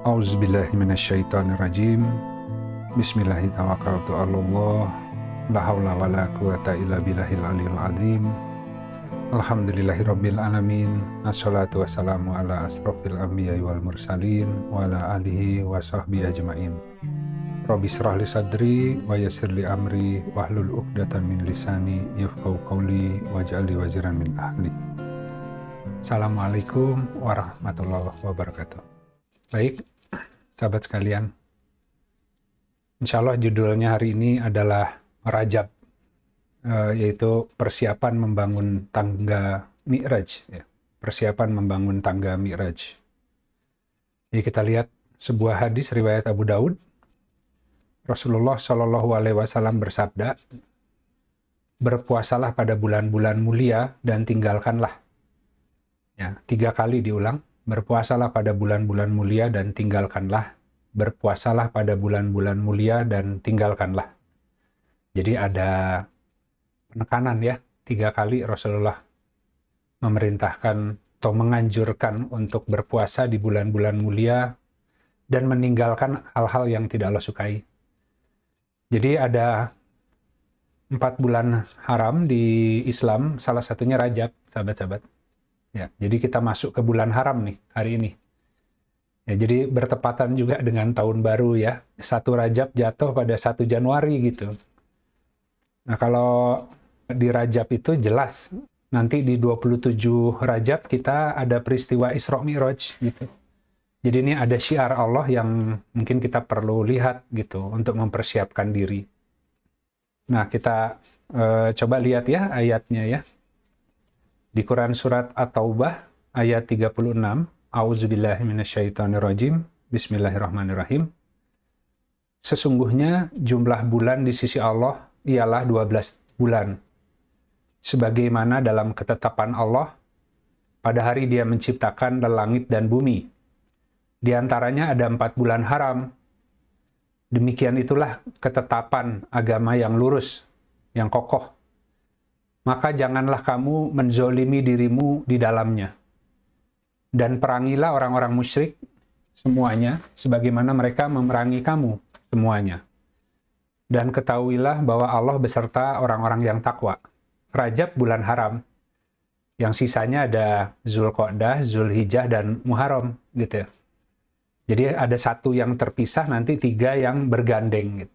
A'udzubillahi minasyaitonirrajim. Bismillahirrahmanirrahim. La haula wala quwata illa billahil aliyil azim. Alhamdulillahirabbil alamin. Assalatu wassalamu ala asrofil anbiya'i wal mursalin wa ala alihi wa sahbihi ajmain. Rabbi shrah li sadri wa yassir li amri wahlul 'uqdatam min lisani yafqahu qawli waj'alni waziran min ahli. Assalamualaikum warahmatullahi wabarakatuh. Baik, sahabat sekalian, insya Allah judulnya hari ini adalah Rajab, yaitu persiapan membangun tangga Mi'raj, ya. Persiapan membangun tangga Mi'raj. Jadi kita lihat sebuah hadis riwayat Abu Daud. Rasulullah Shallallahu Alaihi Wasallam bersabda, berpuasalah pada bulan-bulan mulia dan tinggalkanlah. Ya, 3 kali diulang. Berpuasalah pada bulan-bulan mulia dan tinggalkanlah. Berpuasalah pada bulan-bulan mulia dan tinggalkanlah. Jadi ada penekanan ya, 3 kali Rasulullah memerintahkan atau menganjurkan untuk berpuasa di bulan-bulan mulia dan meninggalkan hal-hal yang tidak Allah sukai. Jadi ada 4 bulan haram di Islam, salah satunya Rajab, sahabat-sahabat. Ya, jadi kita masuk ke bulan haram nih hari ini. Ya, jadi bertepatan juga dengan tahun baru ya. 1 Rajab jatuh pada 1 Januari gitu. Nah, kalau di Rajab itu jelas nanti di 27 Rajab kita ada peristiwa Isra Mi'raj gitu. Jadi ini ada syiar Allah yang mungkin kita perlu lihat gitu untuk mempersiapkan diri. Nah, kita coba lihat ya ayatnya ya. Di Quran surat At-Taubah ayat 36, A'udzubillahi minasyaitonirrajim, Bismillahirrahmanirrahim. Sesungguhnya jumlah bulan di sisi Allah ialah 12 bulan. Sebagaimana dalam ketetapan Allah, pada hari Dia menciptakan langit dan bumi. Di antaranya ada 4 bulan haram. Demikian itulah ketetapan agama yang lurus, yang kokoh. Maka janganlah kamu menzolimi dirimu di dalamnya. Dan perangilah orang-orang musyrik semuanya, sebagaimana mereka memerangi kamu semuanya. Dan ketahuilah bahwa Allah beserta orang-orang yang takwa. Rajab bulan haram. Yang sisanya ada Zulqa'dah, Zulhijjah, dan Muharram. Gitu ya. Jadi ada 1 yang terpisah, nanti 3 yang bergandeng. Gitu.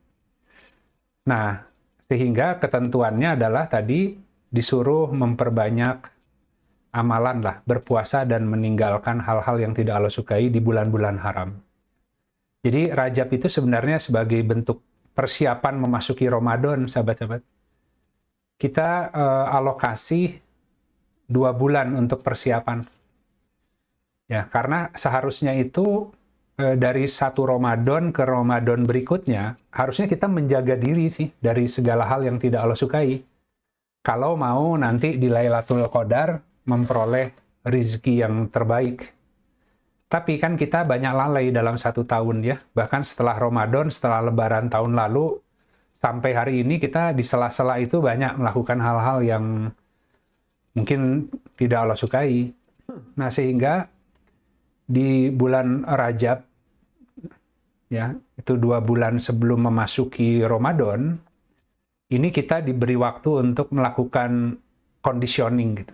Nah, sehingga ketentuannya adalah tadi disuruh memperbanyak amalan lah, berpuasa dan meninggalkan hal-hal yang tidak Allah sukai di bulan-bulan haram. Jadi Rajab itu sebenarnya sebagai bentuk persiapan memasuki Ramadan, sahabat-sahabat. Kita alokasi 2 bulan untuk persiapan. Ya, karena seharusnya itu dari 1 Ramadan ke Ramadan berikutnya, harusnya kita menjaga diri sih dari segala hal yang tidak Allah sukai. Kalau mau nanti di Lailatul Qadar memperoleh rezeki yang terbaik. Tapi kan kita banyak lalai dalam 1 tahun ya. Bahkan setelah Ramadan, setelah Lebaran tahun lalu, sampai hari ini kita di sela-sela itu banyak melakukan hal-hal yang mungkin tidak Allah sukai. Nah, sehingga di bulan Rajab, ya, itu 2 bulan sebelum memasuki Ramadan, ini kita diberi waktu untuk melakukan conditioning gitu.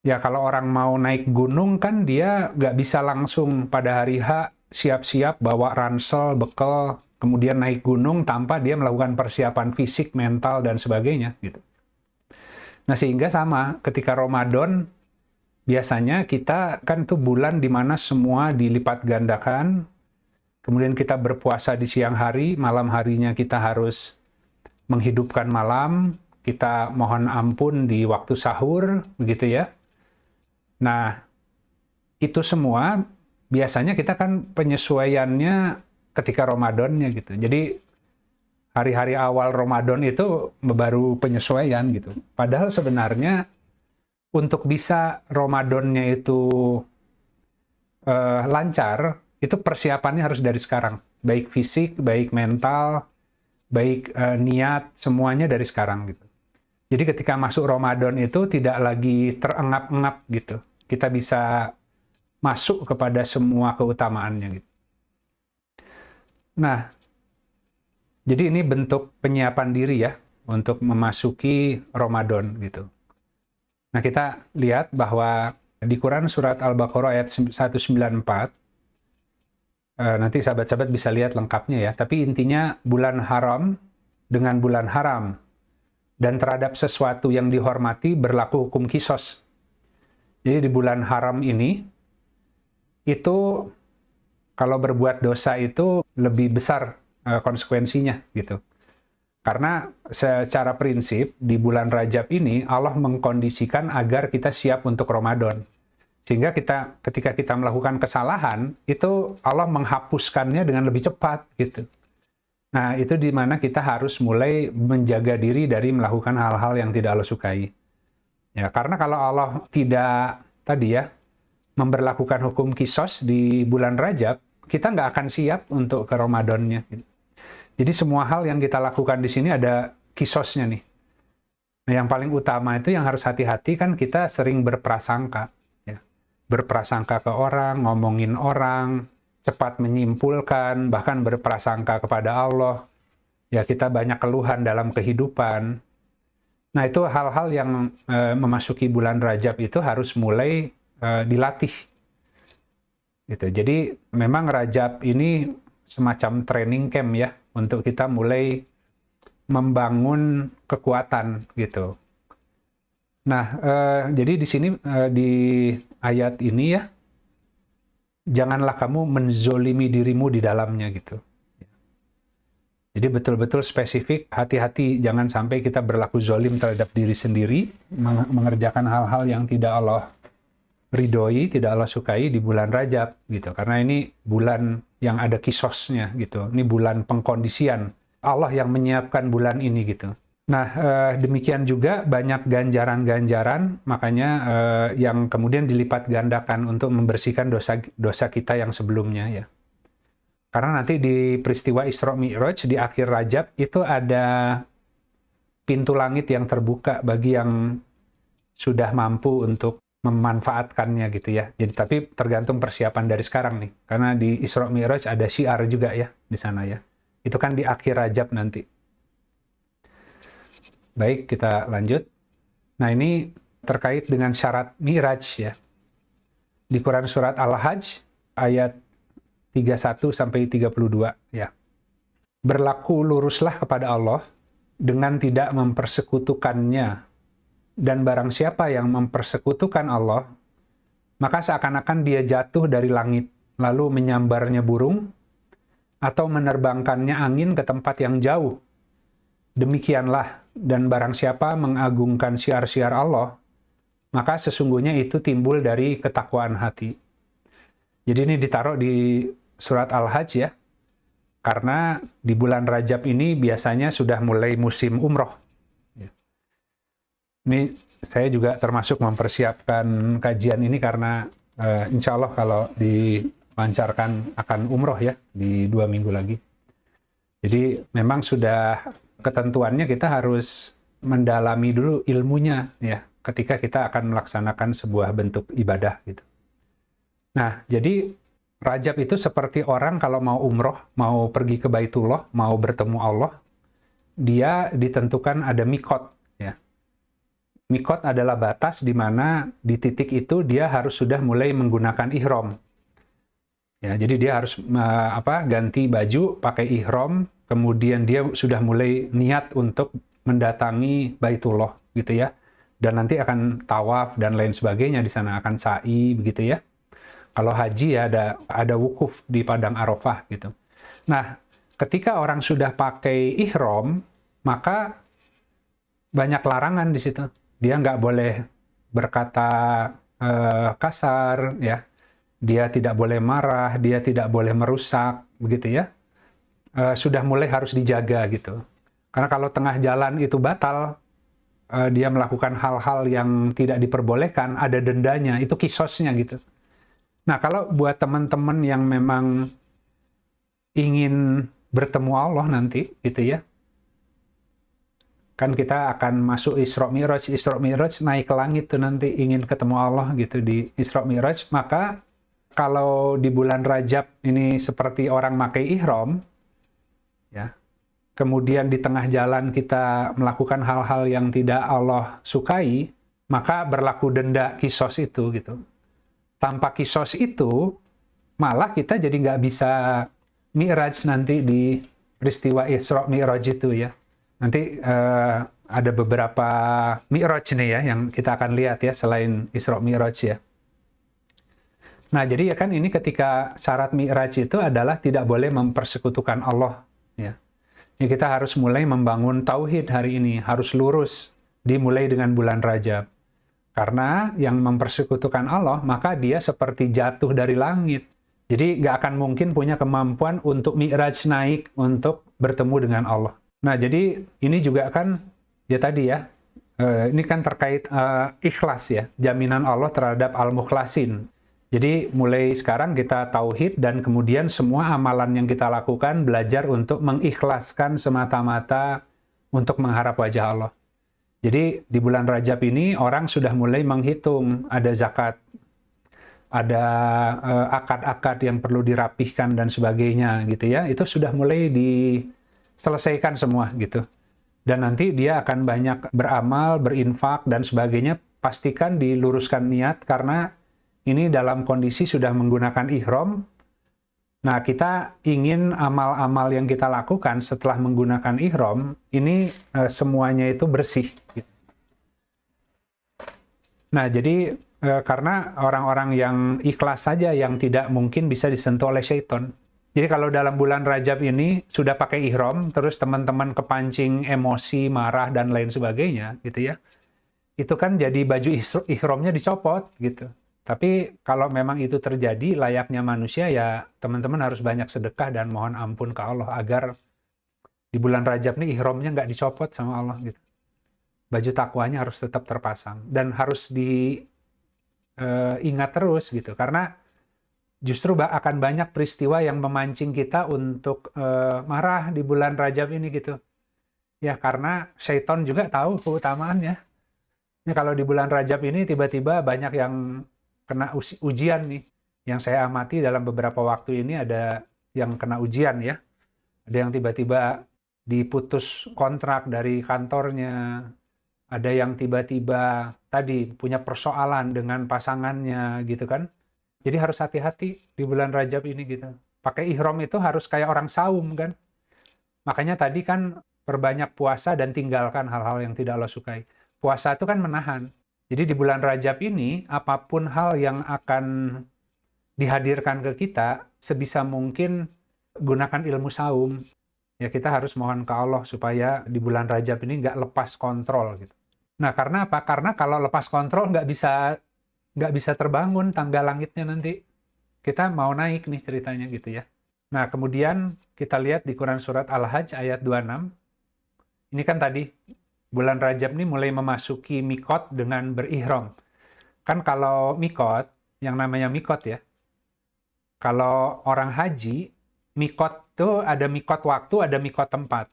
Ya kalau orang mau naik gunung kan dia nggak bisa langsung pada hari H siap-siap bawa ransel, bekal, kemudian naik gunung tanpa dia melakukan persiapan fisik, mental, dan sebagainya gitu. Nah sehingga sama ketika Ramadan, biasanya kita kan itu bulan dimana semua dilipat gandakan, kemudian kita berpuasa di siang hari, malam harinya kita harus menghidupkan malam, kita mohon ampun di waktu sahur, begitu ya. Nah, itu semua biasanya kita kan penyesuaiannya ketika Ramadannya gitu. Jadi hari-hari awal Ramadan itu baru penyesuaian gitu. Padahal sebenarnya untuk bisa Ramadannya itu lancar, itu persiapannya harus dari sekarang. Baik fisik, baik mental, baik niat, semuanya dari sekarang gitu. Jadi ketika masuk Ramadan itu tidak lagi terengap-engap gitu. Kita bisa masuk kepada semua keutamaannya gitu. Nah, jadi ini bentuk penyiapan diri ya untuk memasuki Ramadan gitu. Nah, kita lihat bahwa di Quran surat Al-Baqarah ayat 194, nanti sahabat-sahabat bisa lihat lengkapnya ya, tapi intinya bulan haram dengan bulan haram, dan terhadap sesuatu yang dihormati berlaku hukum kisos. Jadi di bulan haram ini, itu kalau berbuat dosa itu lebih besar konsekuensinya gitu. Karena secara prinsip di bulan Rajab ini Allah mengkondisikan agar kita siap untuk Ramadan. Sehingga ketika kita melakukan kesalahan, itu Allah menghapuskannya dengan lebih cepat gitu. Nah, itu di mana kita harus mulai menjaga diri dari melakukan hal-hal yang tidak Allah sukai. Ya, karena kalau Allah tidak tadi ya memberlakukan hukum kisos di bulan Rajab, kita nggak akan siap untuk ke Ramadannya. Jadi semua hal yang kita lakukan di sini ada kisosnya nih. Nah, yang paling utama itu yang harus hati-hati kan kita sering berprasangka. Ya. Berprasangka ke orang, ngomongin orang, cepat menyimpulkan, bahkan berprasangka kepada Allah. Ya, kita banyak keluhan dalam kehidupan. Nah, itu hal-hal yang memasuki bulan Rajab itu harus mulai dilatih. Gitu. Jadi memang Rajab ini semacam training camp ya, untuk kita mulai membangun kekuatan gitu. Nah, jadi di sini di ayat ini ya, janganlah kamu menzolimi dirimu di dalamnya gitu. Jadi betul-betul spesifik, hati-hati jangan sampai kita berlaku zolim terhadap diri sendiri, mengerjakan hal-hal yang tidak Allah ridhoi, tidak Allah sukai di bulan Rajab gitu. Karena ini bulan yang ada kisosnya gitu. Ini bulan pengkondisian. Allah yang menyiapkan bulan ini gitu. Nah, demikian juga banyak ganjaran-ganjaran, makanya yang kemudian dilipat gandakan untuk membersihkan dosa kita yang sebelumnya ya. Karena nanti di peristiwa Isra Mi'raj di akhir Rajab itu ada pintu langit yang terbuka bagi yang sudah mampu untuk memanfaatkannya gitu ya. Jadi tapi tergantung persiapan dari sekarang nih. Karena di Isra Mi'raj ada syiar juga ya di sana ya. Itu kan di akhir Rajab nanti. Baik, kita lanjut. Nah, ini terkait dengan syarat Mi'raj ya. Di Quran surat Al-Hajj ayat 31 sampai 32 ya. Berlaku luruslah kepada Allah dengan tidak mempersekutukannya. Dan barang siapa yang mempersekutukan Allah, maka seakan-akan dia jatuh dari langit, lalu menyambarnya burung, atau menerbangkannya angin ke tempat yang jauh. Demikianlah, dan barang siapa mengagungkan syiar-syiar Allah, maka sesungguhnya itu timbul dari ketakwaan hati. Jadi ini ditaruh di surat Al-Hajj ya, karena di bulan Rajab ini biasanya sudah mulai musim umroh. Ini saya juga termasuk mempersiapkan kajian ini karena insya Allah kalau dilancarkan akan umroh ya di 2 minggu lagi. Jadi memang sudah ketentuannya kita harus mendalami dulu ilmunya ya ketika kita akan melaksanakan sebuah bentuk ibadah gitu. Nah, jadi Rajab itu seperti orang kalau mau umroh, mau pergi ke Baitullah, mau bertemu Allah, dia ditentukan ada mikot ya. Mikot adalah batas di mana di titik itu dia harus sudah mulai menggunakan ihram. Ya, jadi dia harus ganti baju, pakai ihram, kemudian dia sudah mulai niat untuk mendatangi Baitullah gitu ya. Dan nanti akan tawaf dan lain sebagainya di sana, akan sa'i begitu ya. Kalau haji ya ada wukuf di padang Arafah gitu. Nah, ketika orang sudah pakai ihram, maka banyak larangan di situ. Dia nggak boleh berkata kasar, ya. Dia tidak boleh marah, dia tidak boleh merusak, begitu ya. Sudah mulai harus dijaga gitu. Karena kalau tengah jalan itu batal, dia melakukan hal-hal yang tidak diperbolehkan, ada dendanya, itu kisosnya gitu. Nah, kalau buat teman-teman yang memang ingin bertemu Allah nanti, gitu ya, kan kita akan masuk Isra Mi'raj naik ke langit tuh nanti ingin ketemu Allah gitu di Isra Mi'raj, maka Kalau di bulan Rajab ini seperti orang pakai ihram, ya, kemudian di tengah jalan kita melakukan hal-hal yang tidak Allah sukai, maka berlaku denda kisos itu gitu. Tanpa kisos itu, malah kita jadi nggak bisa Mi'raj nanti di peristiwa Isra Mi'raj itu ya. Nanti ada beberapa Mi'raj nih ya yang kita akan lihat ya selain Isra Mi'raj ya. Nah, jadi ya kan ini ketika syarat Mi'raj itu adalah tidak boleh mempersekutukan Allah ya. Ini kita harus mulai membangun tauhid hari ini, harus lurus dimulai dengan bulan Rajab. Karena yang mempersekutukan Allah, maka dia seperti jatuh dari langit. Jadi nggak akan mungkin punya kemampuan untuk Mi'raj naik untuk bertemu dengan Allah. Nah, jadi ini juga kan ya tadi ya, ini kan terkait ikhlas ya, jaminan Allah terhadap al-mukhlasin. Jadi mulai sekarang kita tauhid dan kemudian semua amalan yang kita lakukan belajar untuk mengikhlaskan semata-mata untuk mengharap wajah Allah. Jadi di bulan Rajab ini orang sudah mulai menghitung ada zakat, ada akad-akad yang perlu dirapihkan dan sebagainya gitu ya. Itu sudah mulai diselesaikan semua gitu. Dan nanti dia akan banyak beramal, berinfak dan sebagainya. Pastikan diluruskan niat karena ini dalam kondisi sudah menggunakan ihram. Nah, kita ingin amal-amal yang kita lakukan setelah menggunakan ihram, ini semuanya itu bersih. Nah, jadi karena orang-orang yang ikhlas saja yang tidak mungkin bisa disentuh oleh syaitan. Jadi kalau dalam bulan Rajab ini sudah pakai ihram, terus teman-teman kepancing emosi, marah, dan lain sebagainya, gitu ya. Itu kan jadi baju ihramnya dicopot, gitu. Tapi kalau memang itu terjadi, layaknya manusia, ya teman-teman harus banyak sedekah dan mohon ampun ke Allah agar di bulan Rajab nih ihramnya nggak dicopot sama Allah gitu. Baju takwanya harus tetap terpasang dan harus diingat terus gitu. Karena justru akan banyak peristiwa yang memancing kita untuk marah di bulan Rajab ini gitu. Ya karena syaitan juga tahu keutamaannya. Ya, kalau di bulan Rajab ini tiba-tiba banyak yang kena ujian nih. Yang saya amati dalam beberapa waktu ini ada yang kena ujian ya. Ada yang tiba-tiba diputus kontrak dari kantornya. Ada yang tiba-tiba tadi punya persoalan dengan pasangannya gitu kan. Jadi harus hati-hati di bulan Rajab ini gitu. Pakai ihram itu harus kayak orang saum kan. Makanya tadi kan perbanyak puasa dan tinggalkan hal-hal yang tidak Allah sukai. Puasa itu kan menahan. Jadi di bulan Rajab ini, apapun hal yang akan dihadirkan ke kita, sebisa mungkin gunakan ilmu saum. Ya kita harus mohon ke Allah supaya di bulan Rajab ini nggak lepas kontrol. Gitu. Nah karena apa? Karena kalau lepas kontrol nggak bisa terbangun tangga langitnya nanti. Kita mau naik nih ceritanya gitu ya. Nah kemudian kita lihat di Quran Surat Al-Hajj ayat 26. Ini kan tadi bulan Rajab ini mulai memasuki mikot dengan berihram. Kan kalau mikot, yang namanya mikot ya, kalau orang haji, mikot itu ada mikot waktu, ada mikot tempat.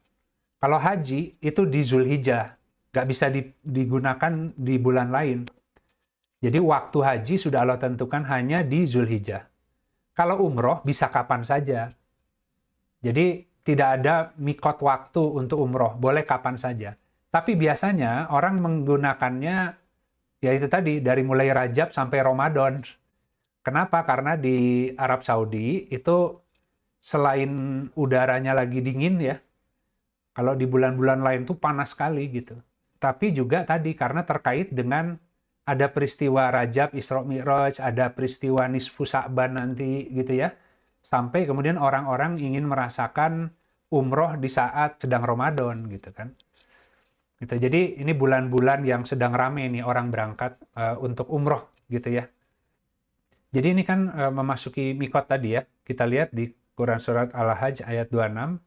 Kalau haji, itu di Zulhijjah. Nggak bisa digunakan di bulan lain. Jadi waktu haji sudah Allah tentukan hanya di Zulhijjah. Kalau umroh, bisa kapan saja. Jadi tidak ada mikot waktu untuk umroh, boleh kapan saja. Tapi biasanya orang menggunakannya, ya itu tadi, dari mulai Rajab sampai Ramadan. Kenapa? Karena di Arab Saudi itu selain udaranya lagi dingin ya, kalau di bulan-bulan lain tuh panas sekali gitu. Tapi juga tadi karena terkait dengan ada peristiwa Rajab, Isra Mi'raj, ada peristiwa Nisfu Sa'ban nanti gitu ya. Sampai kemudian orang-orang ingin merasakan umroh di saat sedang Ramadan gitu kan. Gitu. Jadi ini bulan-bulan yang sedang rame nih orang berangkat untuk umroh gitu ya. Jadi ini kan memasuki mikot tadi ya. Kita lihat di Quran Surat Al-Hajj ayat 26.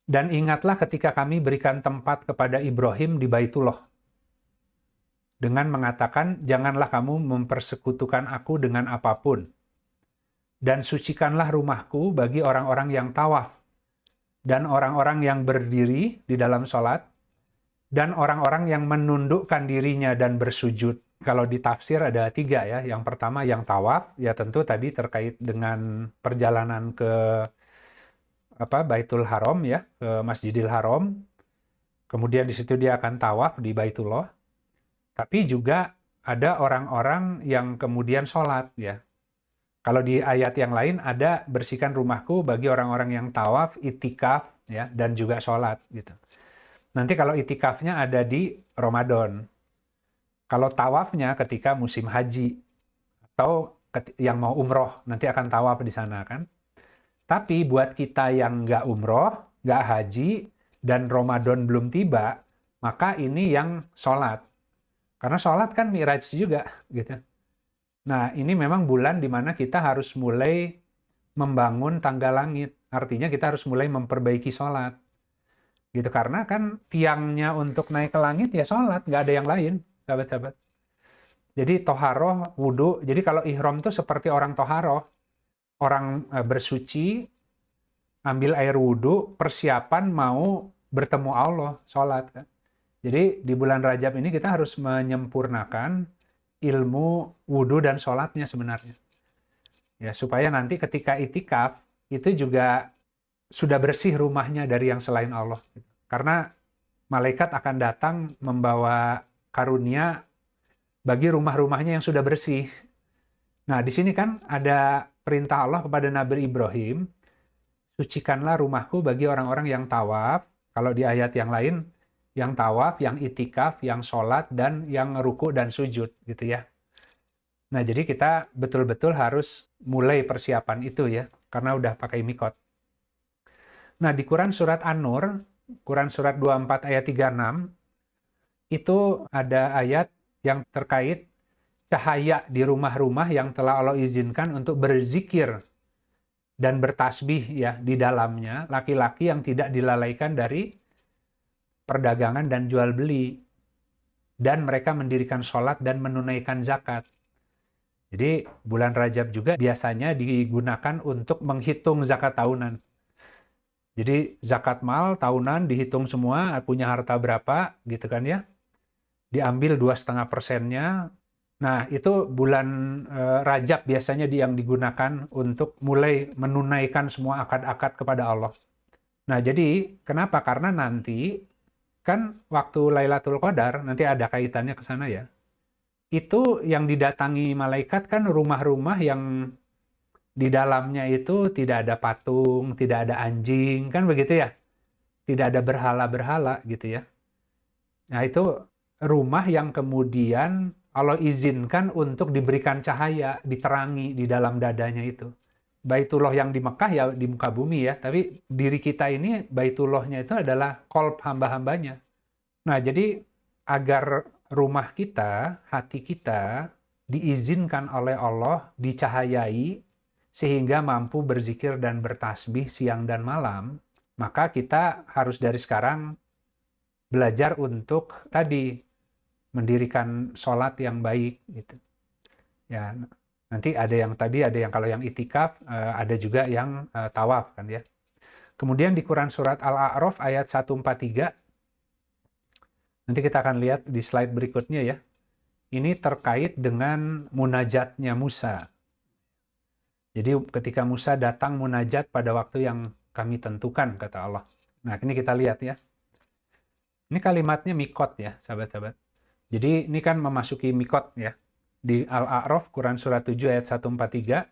Dan ingatlah ketika kami berikan tempat kepada Ibrahim di Baitullah. Dengan mengatakan, janganlah kamu mempersekutukan aku dengan apapun. Dan sucikanlah rumahku bagi orang-orang yang tawaf. Dan orang-orang yang berdiri di dalam sholat. Dan orang-orang yang menundukkan dirinya dan bersujud. kalau di tafsir ada 3 ya. Yang pertama yang tawaf, ya tentu tadi terkait dengan perjalanan ke Baitul Haram ya, ke Masjidil Haram. Kemudian di situ dia akan tawaf di Baitullah. Tapi juga ada orang-orang yang kemudian sholat ya. Kalau di ayat yang lain ada bersihkan rumahku bagi orang-orang yang tawaf, itikaf ya, dan juga sholat gitu. Nanti kalau itikafnya ada di Ramadan. Kalau tawafnya ketika musim haji atau yang mau umroh nanti akan tawaf di sana kan. Tapi buat kita yang nggak umroh, nggak haji, dan Ramadan belum tiba, maka ini yang sholat. Karena sholat kan Mi'raj juga gitu. Nah, ini memang bulan di mana kita harus mulai membangun tangga langit. Artinya kita harus mulai memperbaiki sholat. Gitu, karena kan tiangnya untuk naik ke langit ya sholat, nggak ada yang lain, sahabat-sahabat. Jadi toharoh, wudhu. Jadi kalau ihram itu seperti orang toharoh. Orang bersuci, ambil air wudhu, persiapan mau bertemu Allah, sholat kan. Jadi di bulan Rajab ini kita harus menyempurnakan ilmu wudhu dan sholatnya sebenarnya. Ya, supaya nanti ketika itikaf, itu juga sudah bersih rumahnya dari yang selain Allah. Karena malaikat akan datang membawa karunia bagi rumah-rumahnya yang sudah bersih. Nah, di sini kan ada perintah Allah kepada Nabi Ibrahim, sucikanlah rumahku bagi orang-orang yang tawaf. Kalau di ayat yang lain, yang tawaf, yang itikaf, yang sholat, dan yang ruku dan sujud, gitu ya. Nah, jadi kita betul-betul harus mulai persiapan itu ya, karena udah pakai mikot. Nah, di Quran Surat An-Nur, Quran Surat 24 ayat 36, itu ada ayat yang terkait cahaya di rumah-rumah yang telah Allah izinkan untuk berzikir dan bertasbih ya di dalamnya, laki-laki yang tidak dilalaikan dari perdagangan dan jual beli, dan mereka mendirikan sholat dan menunaikan zakat. Jadi bulan Rajab juga biasanya digunakan untuk menghitung zakat tahunan. Jadi zakat mal tahunan dihitung semua, punya harta berapa gitu kan ya, diambil 2,5%-nya. Nah, itu bulan Rajab biasanya yang digunakan untuk mulai menunaikan semua akad-akad kepada Allah. Nah, jadi kenapa? Karena nanti kan waktu Lailatul Qadar, nanti ada kaitannya ke sana ya. Itu yang didatangi malaikat kan rumah-rumah yang di dalamnya itu tidak ada patung, tidak ada anjing, kan begitu ya? Tidak ada berhala-berhala gitu ya. Nah, itu rumah yang kemudian Allah izinkan untuk diberikan cahaya, diterangi di dalam dadanya itu. Baitullah yang di Mekah ya di muka bumi ya, tapi diri kita ini Baitullahnya itu adalah qalb hamba-hambanya. Nah, jadi agar rumah kita, hati kita diizinkan oleh Allah, dicahayai, sehingga mampu berzikir dan bertasbih siang dan malam, maka kita harus dari sekarang belajar untuk tadi mendirikan sholat yang baik gitu. Ya, nanti ada yang tadi, ada yang kalau yang itikaf, ada juga yang tawaf kan ya. Kemudian di Quran Surat Al-A'raf ayat 143, nanti kita akan lihat di slide berikutnya ya. Ini terkait dengan munajatnya Musa. Jadi ketika Musa datang munajat pada waktu yang kami tentukan, kata Allah. Nah, ini kita lihat ya. Ini kalimatnya mikot ya, sahabat-sahabat. Jadi ini kan memasuki mikot ya. Di Al-A'raf, Quran Surat 7 ayat 143.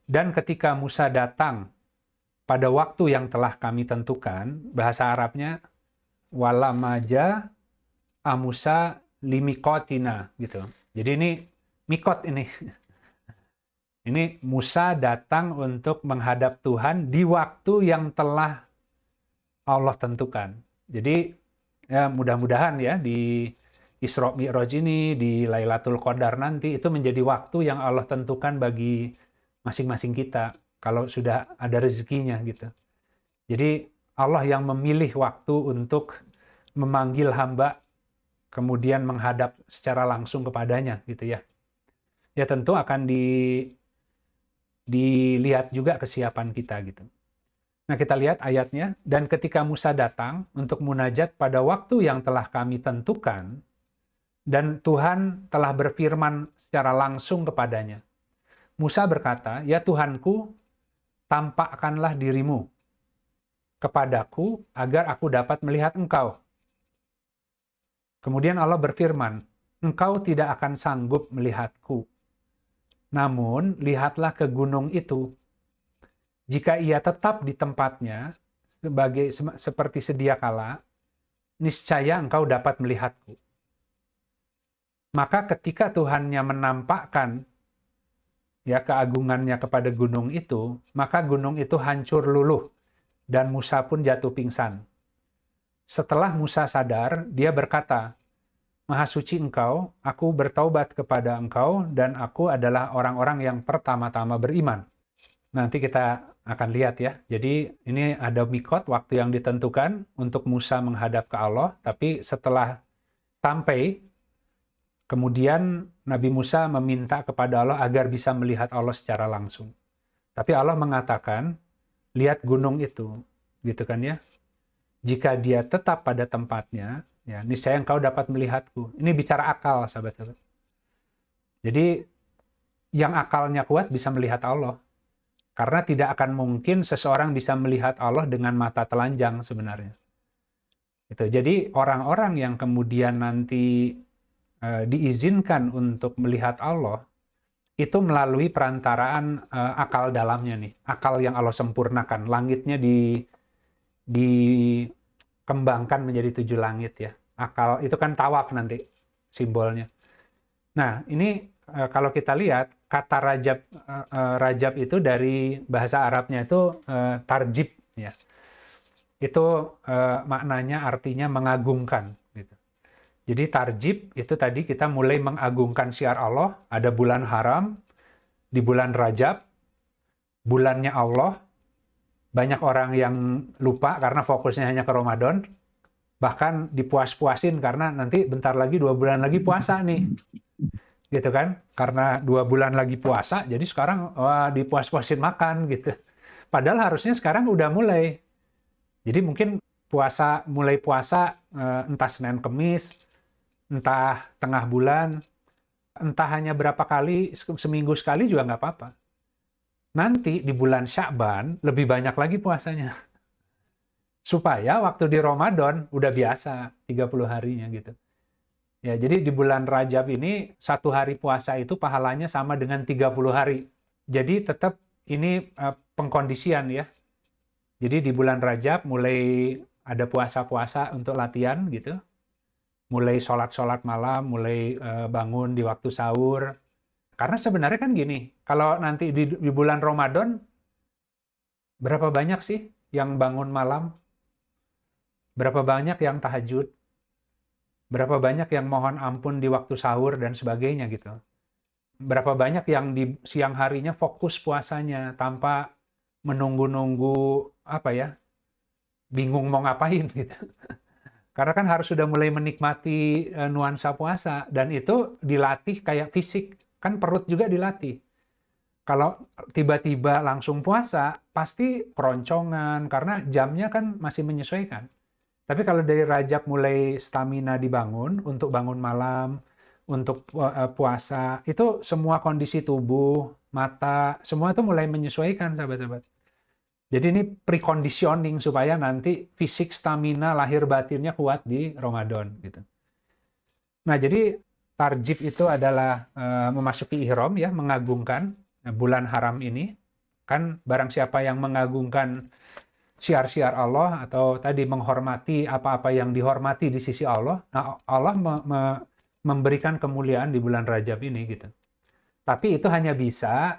Dan ketika Musa datang pada waktu yang telah kami tentukan, bahasa Arabnya, walamaja amusa limikotina gitu. Jadi ini mikot ini. Ini Musa datang untuk menghadap Tuhan di waktu yang telah Allah tentukan. Jadi ya mudah-mudahan ya di Isra Mi'raj ini, di Lailatul Qadar nanti, itu menjadi waktu yang Allah tentukan bagi masing-masing kita, kalau sudah ada rezekinya gitu. Jadi Allah yang memilih waktu untuk memanggil hamba, kemudian menghadap secara langsung kepadanya gitu ya. Ya tentu akan dilihat juga kesiapan kita gitu. Nah kita lihat ayatnya, dan ketika Musa datang untuk munajat pada waktu yang telah kami tentukan, Dan Tuhan telah berfirman secara langsung kepadanya. Musa berkata, "Ya Tuhanku, tampakkanlah dirimu kepadaku agar aku dapat melihat Engkau." Kemudian Allah berfirman, "Engkau tidak akan sanggup melihatku. Namun, lihatlah ke gunung itu. Jika ia tetap di tempatnya, seperti sedia kala, niscaya engkau dapat melihatku." Maka ketika Tuhannya menampakkan ya keagungannya kepada gunung itu, maka gunung itu hancur luluh dan Musa pun jatuh pingsan. Setelah Musa sadar, dia berkata, "Maha suci Engkau, aku bertaubat kepada Engkau dan aku adalah orang-orang yang pertama-tama beriman." Nanti kita akan lihat ya. Jadi ini ada mikot, waktu yang ditentukan untuk Musa menghadap ke Allah, tapi setelah sampai, kemudian Nabi Musa meminta kepada Allah agar bisa melihat Allah secara langsung. Tapi Allah mengatakan, "Lihat gunung itu," gitu kan ya. "Jika dia tetap pada tempatnya, ya niscaya engkau dapat melihatku." Ini bicara akal, sahabat-sahabat. Jadi yang akalnya kuat bisa melihat Allah. Karena tidak akan mungkin seseorang bisa melihat Allah dengan mata telanjang sebenarnya. Jadi orang-orang yang kemudian nanti diizinkan untuk melihat Allah, itu melalui perantaraan akal dalamnya nih. Akal yang Allah sempurnakan. Langitnya dikembangkan menjadi 7 langit ya. Akal itu kan tawaf nanti simbolnya. Nah, ini kalau kita lihat, kata rajab itu dari bahasa Arabnya itu tarjib ya. Itu maknanya artinya mengagungkan gitu. Jadi tarjib itu tadi kita mulai mengagungkan syiar Allah, ada bulan haram, di bulan Rajab, bulannya Allah, banyak orang yang lupa karena fokusnya hanya ke Ramadan, bahkan dipuas-puasin karena nanti bentar lagi 2 bulan lagi puasa nih. Gitu kan? Karena 2 bulan lagi puasa, jadi sekarang dipuas-puasin makan gitu. Padahal harusnya sekarang udah mulai. Jadi mungkin mulai puasa entah Senin Kemis, entah tengah bulan, entah hanya berapa kali, seminggu sekali juga nggak apa-apa. Nanti di bulan Sya'ban lebih banyak lagi puasanya. Supaya waktu di Ramadan udah biasa 30 harinya gitu. Ya, jadi di bulan Rajab ini 1 hari puasa itu pahalanya sama dengan 30 hari. Jadi tetap ini pengkondisian ya. Jadi di bulan Rajab mulai ada puasa-puasa untuk latihan gitu. Mulai sholat-sholat malam, mulai bangun di waktu sahur. Karena sebenarnya kan gini, kalau nanti di bulan Ramadan, berapa banyak sih yang bangun malam? Berapa banyak yang tahajud? Berapa banyak yang mohon ampun di waktu sahur dan sebagainya gitu. Berapa banyak yang di siang harinya fokus puasanya tanpa menunggu-nunggu apa ya, bingung mau ngapain gitu. Karena kan harus sudah mulai menikmati nuansa puasa, dan itu dilatih kayak fisik, kan perut juga dilatih. Kalau tiba-tiba langsung puasa, pasti keroncongan, karena jamnya kan masih menyesuaikan. Tapi kalau dari Rajab mulai stamina dibangun, untuk bangun malam, untuk puasa, itu semua kondisi tubuh, mata, semua itu mulai menyesuaikan, sahabat-sahabat. Jadi ini preconditioning supaya nanti fisik, stamina, lahir batinnya kuat di Ramadan gitu. Nah, jadi tarjib itu adalah memasuki ihram ya, mengagungkan bulan haram ini. Kan barang siapa yang mengagungkan syiar-syiar Allah atau tadi menghormati apa-apa yang dihormati di sisi Allah, nah Allah memberikan kemuliaan di bulan Rajab ini gitu. Tapi itu hanya bisa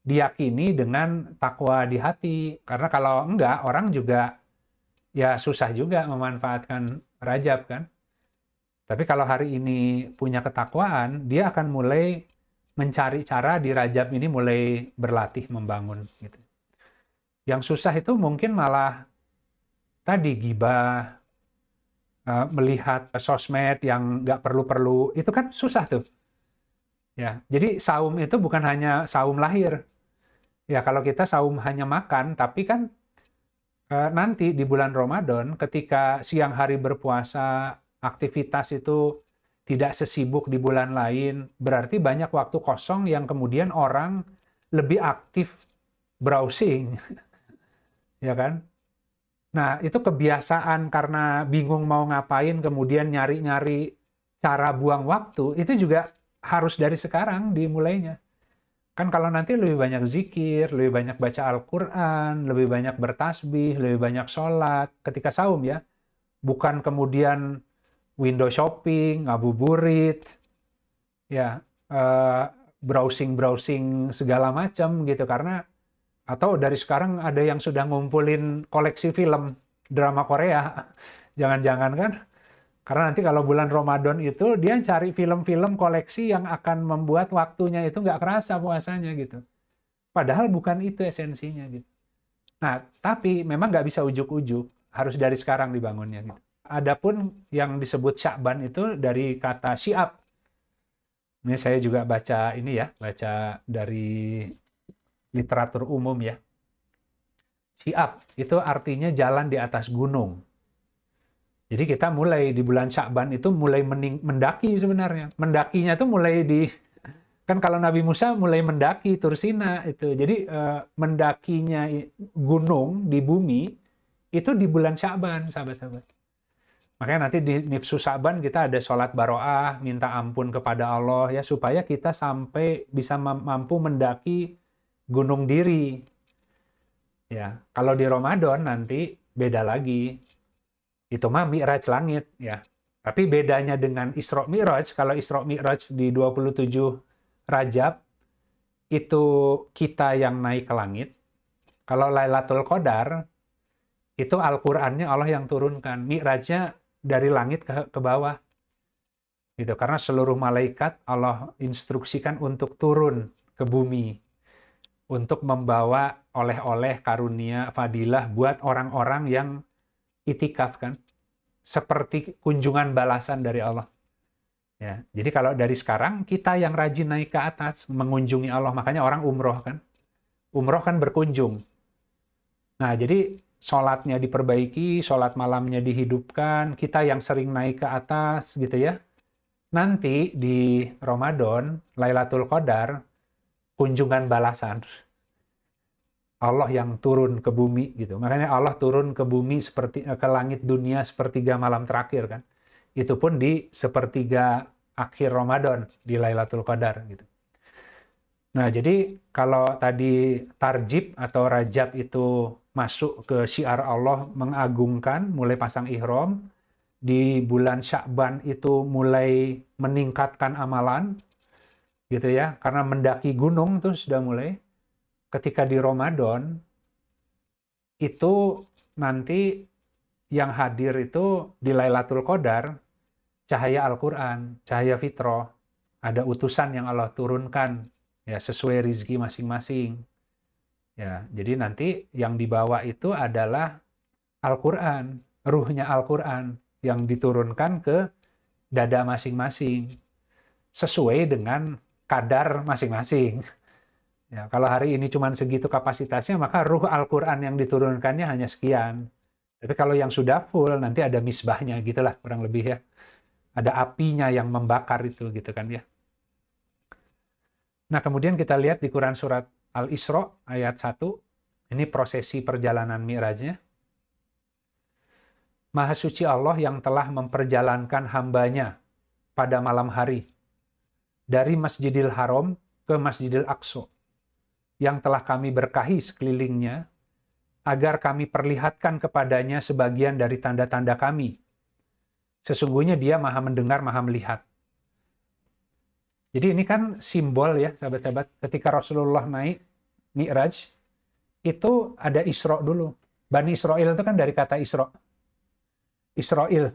diyakini dengan takwa di hati. Karena kalau enggak, orang juga ya susah juga memanfaatkan Rajab kan. Tapi kalau hari ini punya ketakwaan, dia akan mulai mencari cara di Rajab ini mulai berlatih membangun gitu. Yang susah itu mungkin malah tadi gibah, melihat sosmed yang nggak perlu-perlu, itu kan susah tuh. Ya, jadi saum itu bukan hanya saum lahir. Ya, kalau kita saum hanya makan, tapi kan nanti di bulan Ramadan ketika siang hari berpuasa, aktivitas itu tidak sesibuk di bulan lain, berarti banyak waktu kosong yang kemudian orang lebih aktif browsing, ya kan? Nah, itu kebiasaan karena bingung mau ngapain, kemudian nyari-nyari cara buang waktu, itu juga harus dari sekarang dimulainya. Kan kalau nanti lebih banyak zikir, lebih banyak baca Al-Quran, lebih banyak bertasbih, lebih banyak sholat ketika saum ya. Bukan kemudian window shopping, ngabuburit, ya browsing-browsing segala macam gitu. Karena atau dari sekarang ada yang sudah ngumpulin koleksi film drama Korea. Jangan-jangan kan? Karena nanti kalau bulan Ramadan itu dia cari film-film koleksi yang akan membuat waktunya itu nggak kerasa puasanya gitu. Padahal bukan itu esensinya gitu. Nah, tapi memang nggak bisa ujuk-ujuk, harus dari sekarang dibangunnya gitu. Adapun yang disebut Sya'ban itu dari kata syi'ab. Ini saya juga baca ini ya, baca dari literatur umum ya. Syi'ab itu artinya jalan di atas gunung. Jadi kita mulai di bulan Sya'ban itu mulai mendaki sebenarnya. Mendakinya itu mulai di kan kalau Nabi Musa mulai mendaki Tursina itu. Jadi mendakinya gunung di bumi itu di bulan Sya'ban, sahabat-sahabat. Makanya nanti di Nifsu Sya'ban kita ada sholat baro'ah, minta ampun kepada Allah ya supaya kita sampai bisa mampu mendaki gunung diri. Ya, kalau di Ramadan nanti beda lagi. Itu mah Mi'raj langit ya. Tapi bedanya dengan Isra Mi'raj, kalau Isra Mi'raj di 27 Rajab itu kita yang naik ke langit. Kalau Lailatul Qadar itu Al-Qur'annya Allah yang turunkan. Mi'rajnya dari langit ke bawah. Gitu. Karena seluruh malaikat Allah instruksikan untuk turun ke bumi untuk membawa oleh-oleh karunia fadilah buat orang-orang yang itikaf kan. Seperti kunjungan balasan dari Allah. Ya, jadi kalau dari sekarang kita yang rajin naik ke atas mengunjungi Allah, makanya orang umroh kan, umroh kan berkunjung. Nah jadi sholatnya diperbaiki, sholat malamnya dihidupkan, kita yang sering naik ke atas gitu ya. Nanti di Ramadan, Lailatul Qadar, kunjungan balasan. Allah yang turun ke bumi gitu. Makanya Allah turun ke bumi seperti ke langit dunia sepertiga malam terakhir kan. Itu pun di sepertiga akhir Ramadan di Lailatul Qadar gitu. Nah, jadi kalau tadi tarjib atau rajab itu masuk ke syiar Allah mengagungkan, mulai pasang ihram, di bulan Sya'ban itu mulai meningkatkan amalan gitu ya, karena mendaki gunung tuh sudah mulai. Ketika di Ramadan itu nanti yang hadir itu di Lailatul Qadar cahaya Al-Quran, cahaya fitrah, ada utusan yang Allah turunkan ya sesuai rizki masing-masing. Ya, jadi nanti yang dibawa itu adalah Al-Quran, ruhnya Al-Quran yang diturunkan ke dada masing-masing sesuai dengan kadar masing-masing. Ya, kalau hari ini cuma segitu kapasitasnya, maka ruh Al-Quran yang diturunkannya hanya sekian. Tapi kalau yang sudah full, nanti ada misbahnya, gitulah kurang lebih ya. Ada apinya yang membakar itu, gitu kan ya. Nah, kemudian kita lihat di Quran Surat Al-Isra, ayat 1. Ini prosesi perjalanan Mi'rajnya. Maha suci Allah yang telah memperjalankan hambanya pada malam hari. Dari Masjidil Haram ke Masjidil Aqsa. Yang telah kami berkahi sekelilingnya, agar kami perlihatkan kepadanya sebagian dari tanda-tanda kami. Sesungguhnya dia maha mendengar, maha melihat. Jadi ini kan simbol ya, sahabat-sahabat, ketika Rasulullah naik Mi'raj, itu ada Isra dulu. Bani Israel itu kan dari kata Isra. Israel.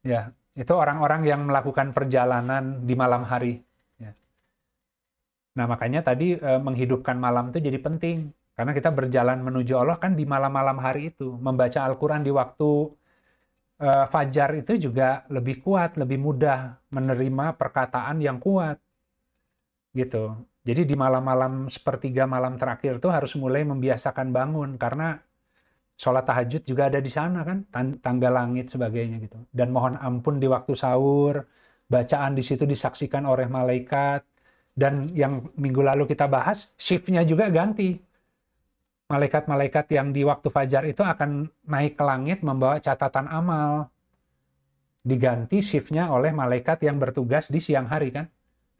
Ya, itu orang-orang yang melakukan perjalanan di malam hari. Nah, makanya tadi menghidupkan malam itu jadi penting. Karena kita berjalan menuju Allah kan di malam-malam hari itu. Membaca Al-Quran di waktu fajar itu juga lebih kuat, lebih mudah menerima perkataan yang kuat. Gitu. Jadi di malam-malam sepertiga malam terakhir itu harus mulai membiasakan bangun. Karena sholat tahajud juga ada di sana kan. Tangga langit sebagainya gitu. Dan mohon ampun di waktu sahur. bacaan di situ disaksikan oleh malaikat. Dan yang minggu lalu kita bahas, shift-nya juga ganti. Malaikat-malaikat yang di waktu fajar itu akan naik ke langit membawa catatan amal. Diganti shift-nya oleh malaikat yang bertugas di siang hari kan.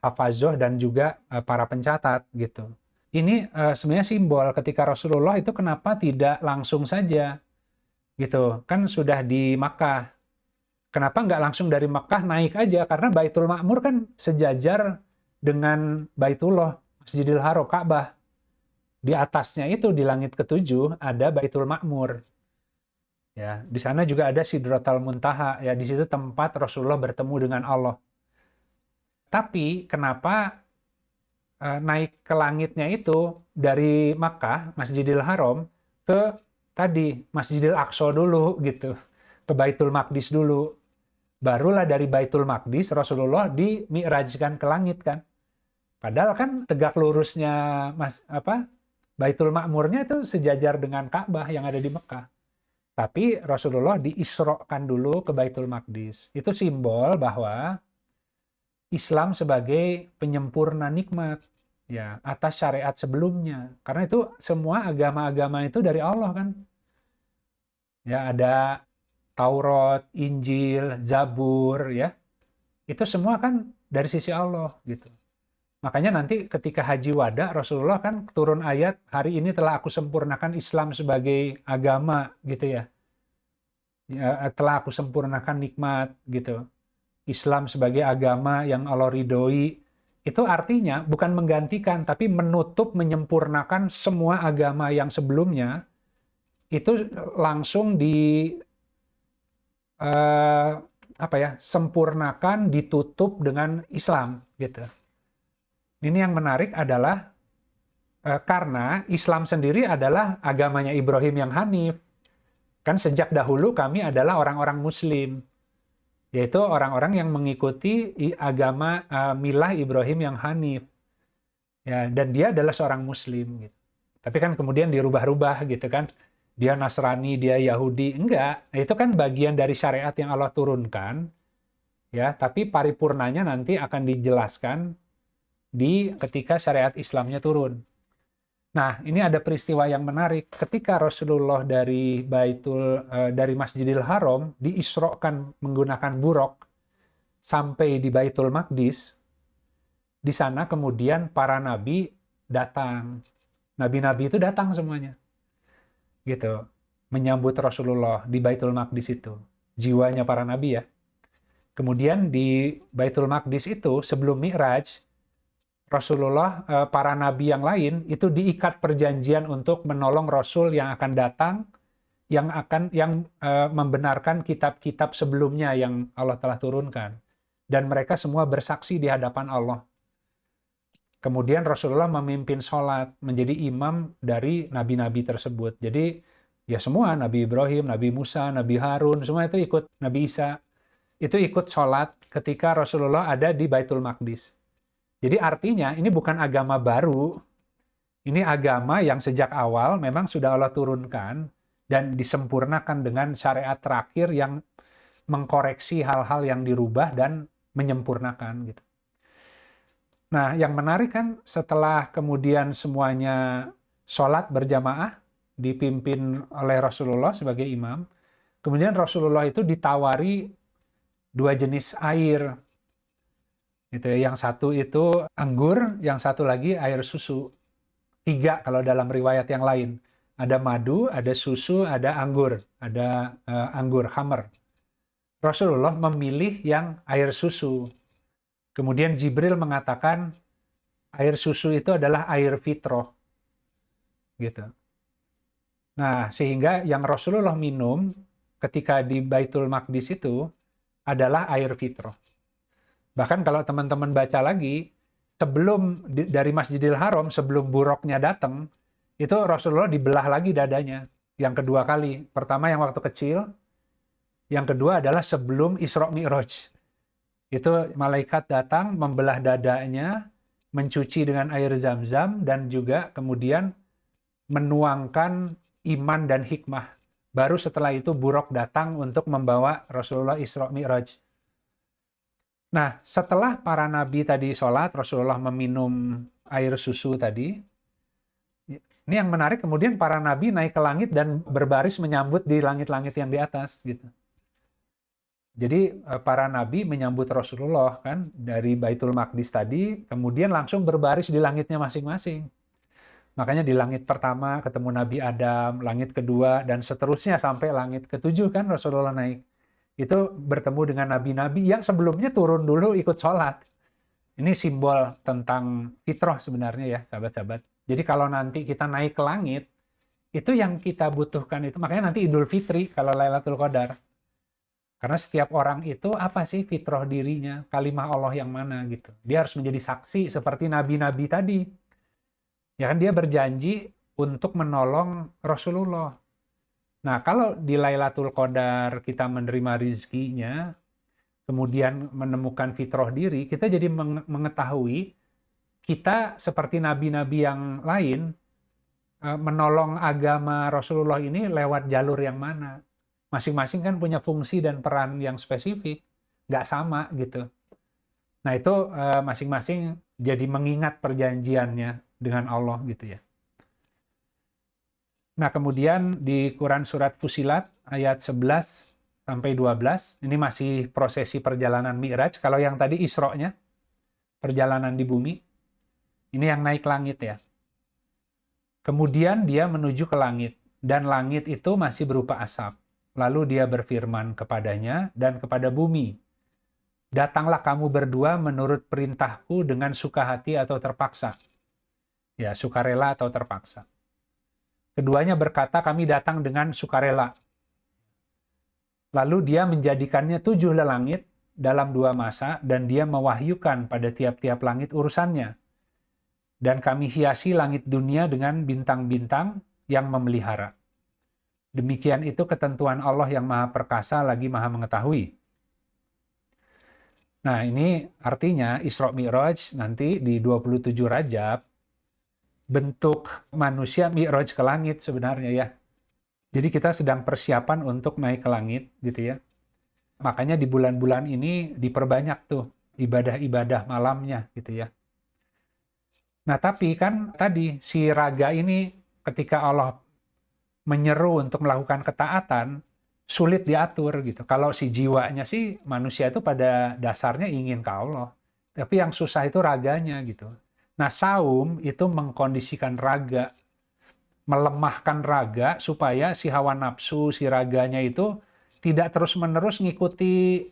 Hafazoh dan juga para pencatat gitu. Ini sebenarnya simbol ketika Rasulullah itu kenapa tidak langsung saja gitu. Kan sudah di Makkah. Kenapa nggak langsung dari Makkah naik aja? Karena Baitul Ma'mur kan sejajar dengan Baitullah, Masjidil Haram, Ka'bah. Di atasnya itu di langit ketujuh ada Baitul Ma'mur. Ya, di sana juga ada Sidratul Muntaha. Ya, di situ tempat Rasulullah bertemu dengan Allah. Tapi kenapa naik ke langitnya itu dari Makkah, Masjidil Haram, ke tadi Masjidil Aqsa dulu gitu, ke Baitul Maqdis dulu. Barulah dari Baitul Maqdis Rasulullah dimi'rajkan ke langit kan. Padahal kan tegak lurusnya Baitul Ma'murnya itu sejajar dengan Ka'bah yang ada di Mekah. Tapi Rasulullah diisrokan dulu ke Baitul Maqdis. Itu simbol bahwa Islam sebagai penyempurna nikmat ya atas syariat sebelumnya. Karena itu semua agama-agama itu dari Allah kan. Ya ada Taurat, Injil, Zabur ya. Itu semua kan dari sisi Allah gitu. Makanya nanti ketika Haji Wada Rasulullah kan turun ayat hari ini telah aku sempurnakan Islam sebagai agama gitu ya. Ya telah aku sempurnakan nikmat gitu. Islam sebagai agama yang Allah ridhoi. Itu artinya bukan menggantikan tapi menutup menyempurnakan semua agama yang sebelumnya itu langsung sempurnakan, ditutup dengan Islam gitu. Ini yang menarik adalah karena Islam sendiri adalah agamanya Ibrahim yang Hanif. Kan sejak dahulu kami adalah orang-orang Muslim, yaitu orang-orang yang mengikuti agama milah Ibrahim yang Hanif. Ya, dan dia adalah seorang Muslim gitu. Tapi kan kemudian dirubah-rubah gitu kan. Dia Nasrani, dia Yahudi, enggak. Nah, itu kan bagian dari syariat yang Allah turunkan. Ya, tapi paripurnanya nanti akan dijelaskan ketika syariat Islamnya turun. Nah, ini ada peristiwa yang menarik. Ketika Rasulullah dari Masjidil Haram diisrokan menggunakan buraq sampai di Baitul Maqdis, di sana kemudian para nabi datang. Nabi-nabi itu datang semuanya. Gitu, menyambut Rasulullah di Baitul Maqdis itu. Jiwanya para nabi ya. Kemudian di Baitul Maqdis itu sebelum Mi'raj, Rasulullah, para nabi yang lain itu diikat perjanjian untuk menolong Rasul yang akan datang, yang membenarkan kitab-kitab sebelumnya yang Allah telah turunkan. Dan mereka semua bersaksi di hadapan Allah. Kemudian Rasulullah memimpin sholat, menjadi imam dari nabi-nabi tersebut. Jadi ya semua, Nabi Ibrahim, Nabi Musa, Nabi Harun, semua itu ikut, Nabi Isa, itu ikut sholat ketika Rasulullah ada di Baitul Maqdis. Jadi artinya ini bukan agama baru, ini agama yang sejak awal memang sudah Allah turunkan dan disempurnakan dengan syariat terakhir yang mengkoreksi hal-hal yang dirubah dan menyempurnakan gitu. Nah, yang menarik kan setelah kemudian semuanya sholat berjamaah dipimpin oleh Rasulullah sebagai imam, kemudian Rasulullah itu ditawari 2 jenis air. Gitu ya. Yang satu itu anggur, yang satu lagi air susu. 3 kalau dalam riwayat yang lain. Ada madu, ada susu, ada anggur. Ada anggur, khamr. Rasulullah memilih yang air susu. Kemudian Jibril mengatakan air susu itu adalah air fitrah. Gitu. Nah, sehingga yang Rasulullah minum ketika di Baitul Maqdis itu adalah air fitrah. Bahkan kalau teman-teman baca lagi, sebelum dari Masjidil Haram, sebelum buraqnya datang, itu Rasulullah dibelah lagi dadanya. Yang kedua kali. Pertama yang waktu kecil, yang kedua adalah sebelum Isra Mi'raj. Itu malaikat datang membelah dadanya, mencuci dengan air zam-zam, dan juga kemudian menuangkan iman dan hikmah. Baru setelah itu buraq datang untuk membawa Rasulullah Isra Mi'raj. Nah, setelah para nabi tadi sholat, Rasulullah meminum air susu tadi. Ini yang menarik, kemudian para nabi naik ke langit dan berbaris menyambut di langit-langit yang di atas, gitu. Jadi para nabi menyambut Rasulullah kan dari Baitul Maqdis tadi, kemudian langsung berbaris di langitnya masing-masing. Makanya di langit pertama ketemu Nabi Adam, langit kedua, dan seterusnya sampai langit ketujuh kan Rasulullah naik. Itu bertemu dengan nabi-nabi yang sebelumnya turun dulu ikut sholat. Ini simbol tentang fitrah sebenarnya ya, sahabat-sahabat. Jadi kalau nanti kita naik ke langit, itu yang kita butuhkan itu, makanya nanti Idul Fitri kalau Lailatul Qadar. Karena setiap orang itu apa sih fitrah dirinya, kalimah Allah yang mana gitu. Dia harus menjadi saksi seperti nabi-nabi tadi. Ya kan dia berjanji untuk menolong Rasulullah. Nah, kalau di Lailatul Qadar kita menerima rizkinya, kemudian menemukan fitrah diri, kita jadi mengetahui kita seperti nabi-nabi yang lain menolong agama Rasulullah ini lewat jalur yang mana. Masing-masing kan punya fungsi dan peran yang spesifik, nggak sama gitu. Nah itu masing-masing jadi mengingat perjanjiannya dengan Allah gitu ya. Nah kemudian di Quran Surat Fusilat ayat 11 sampai 12, ini masih prosesi perjalanan Mi'raj. Kalau yang tadi Isra-nya, perjalanan di bumi, ini yang naik langit ya. Kemudian dia menuju ke langit, dan langit itu masih berupa asap. Lalu dia berfirman kepadanya dan kepada bumi, datanglah kamu berdua menurut perintahku dengan suka hati atau terpaksa. Ya, sukarela atau terpaksa. Keduanya berkata, kami datang dengan sukarela. Lalu dia menjadikannya 7 langit dalam 2 masa, dan dia mewahyukan pada tiap-tiap langit urusannya. Dan kami hiasi langit dunia dengan bintang-bintang yang memelihara. Demikian itu ketentuan Allah yang maha perkasa lagi maha mengetahui. Nah ini artinya Isra Mi'raj nanti di 27 Rajab, bentuk manusia Mi'raj ke langit sebenarnya ya. Jadi kita sedang persiapan untuk naik ke langit gitu ya. Makanya di bulan-bulan ini diperbanyak tuh ibadah-ibadah malamnya gitu ya. Nah tapi kan tadi si raga ini ketika Allah menyeru untuk melakukan ketaatan, sulit diatur gitu. Kalau si jiwanya sih manusia itu pada dasarnya ingin ke Allah. Tapi yang susah itu raganya gitu. Nah saum itu mengkondisikan raga, melemahkan raga supaya si hawa nafsu, si raganya itu tidak terus-menerus ngikuti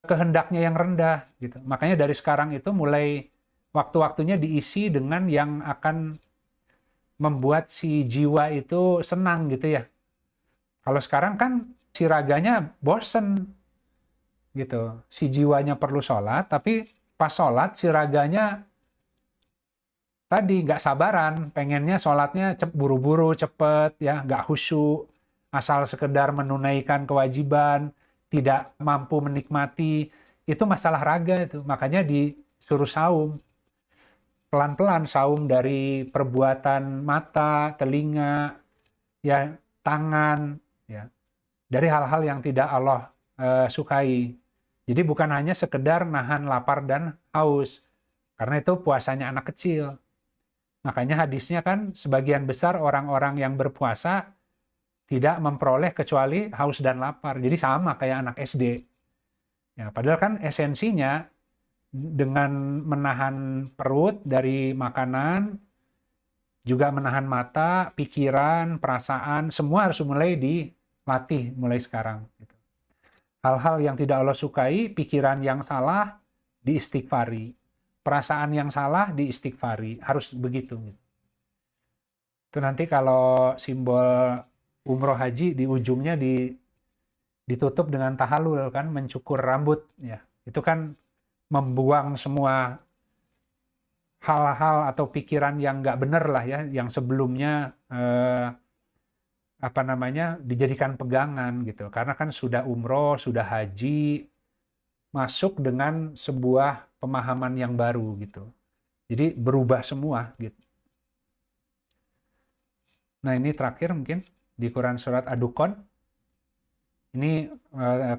kehendaknya yang rendah gitu. Makanya dari sekarang itu mulai waktu-waktunya diisi dengan yang akan membuat si jiwa itu senang gitu ya. Kalau sekarang kan si raganya bosen gitu. Si jiwanya perlu sholat, tapi pas sholat si raganya tadi nggak sabaran, pengennya sholatnya buru-buru, cepet, ya, nggak khusyuk, asal sekedar menunaikan kewajiban, tidak mampu menikmati, itu masalah raga itu. Makanya disuruh saum. Pelan-pelan saum dari perbuatan mata, telinga, ya, tangan, ya, dari hal-hal yang tidak Allah sukai. Jadi bukan hanya sekedar nahan lapar dan haus, karena itu puasanya anak kecil. Makanya hadisnya kan sebagian besar orang-orang yang berpuasa tidak memperoleh kecuali haus dan lapar. Jadi sama kayak anak SD. Ya, padahal kan esensinya dengan menahan perut dari makanan, juga menahan mata, pikiran, perasaan, semua harus mulai dilatih mulai sekarang. Hal-hal yang tidak Allah sukai, pikiran yang salah, diistighfari. Perasaan yang salah, diistighfari. Harus begitu. Itu nanti kalau simbol umroh haji, di ujungnya ditutup dengan tahallul, kan, mencukur rambut. Ya. Itu kan membuang semua hal-hal atau pikiran yang nggak benar lah ya, yang sebelumnya dijadikan pegangan gitu. Karena kan sudah umroh, sudah haji, masuk dengan sebuah pemahaman yang baru gitu. Jadi berubah semua gitu. Nah ini terakhir mungkin di Quran Surat Ad-Dukhan. Ini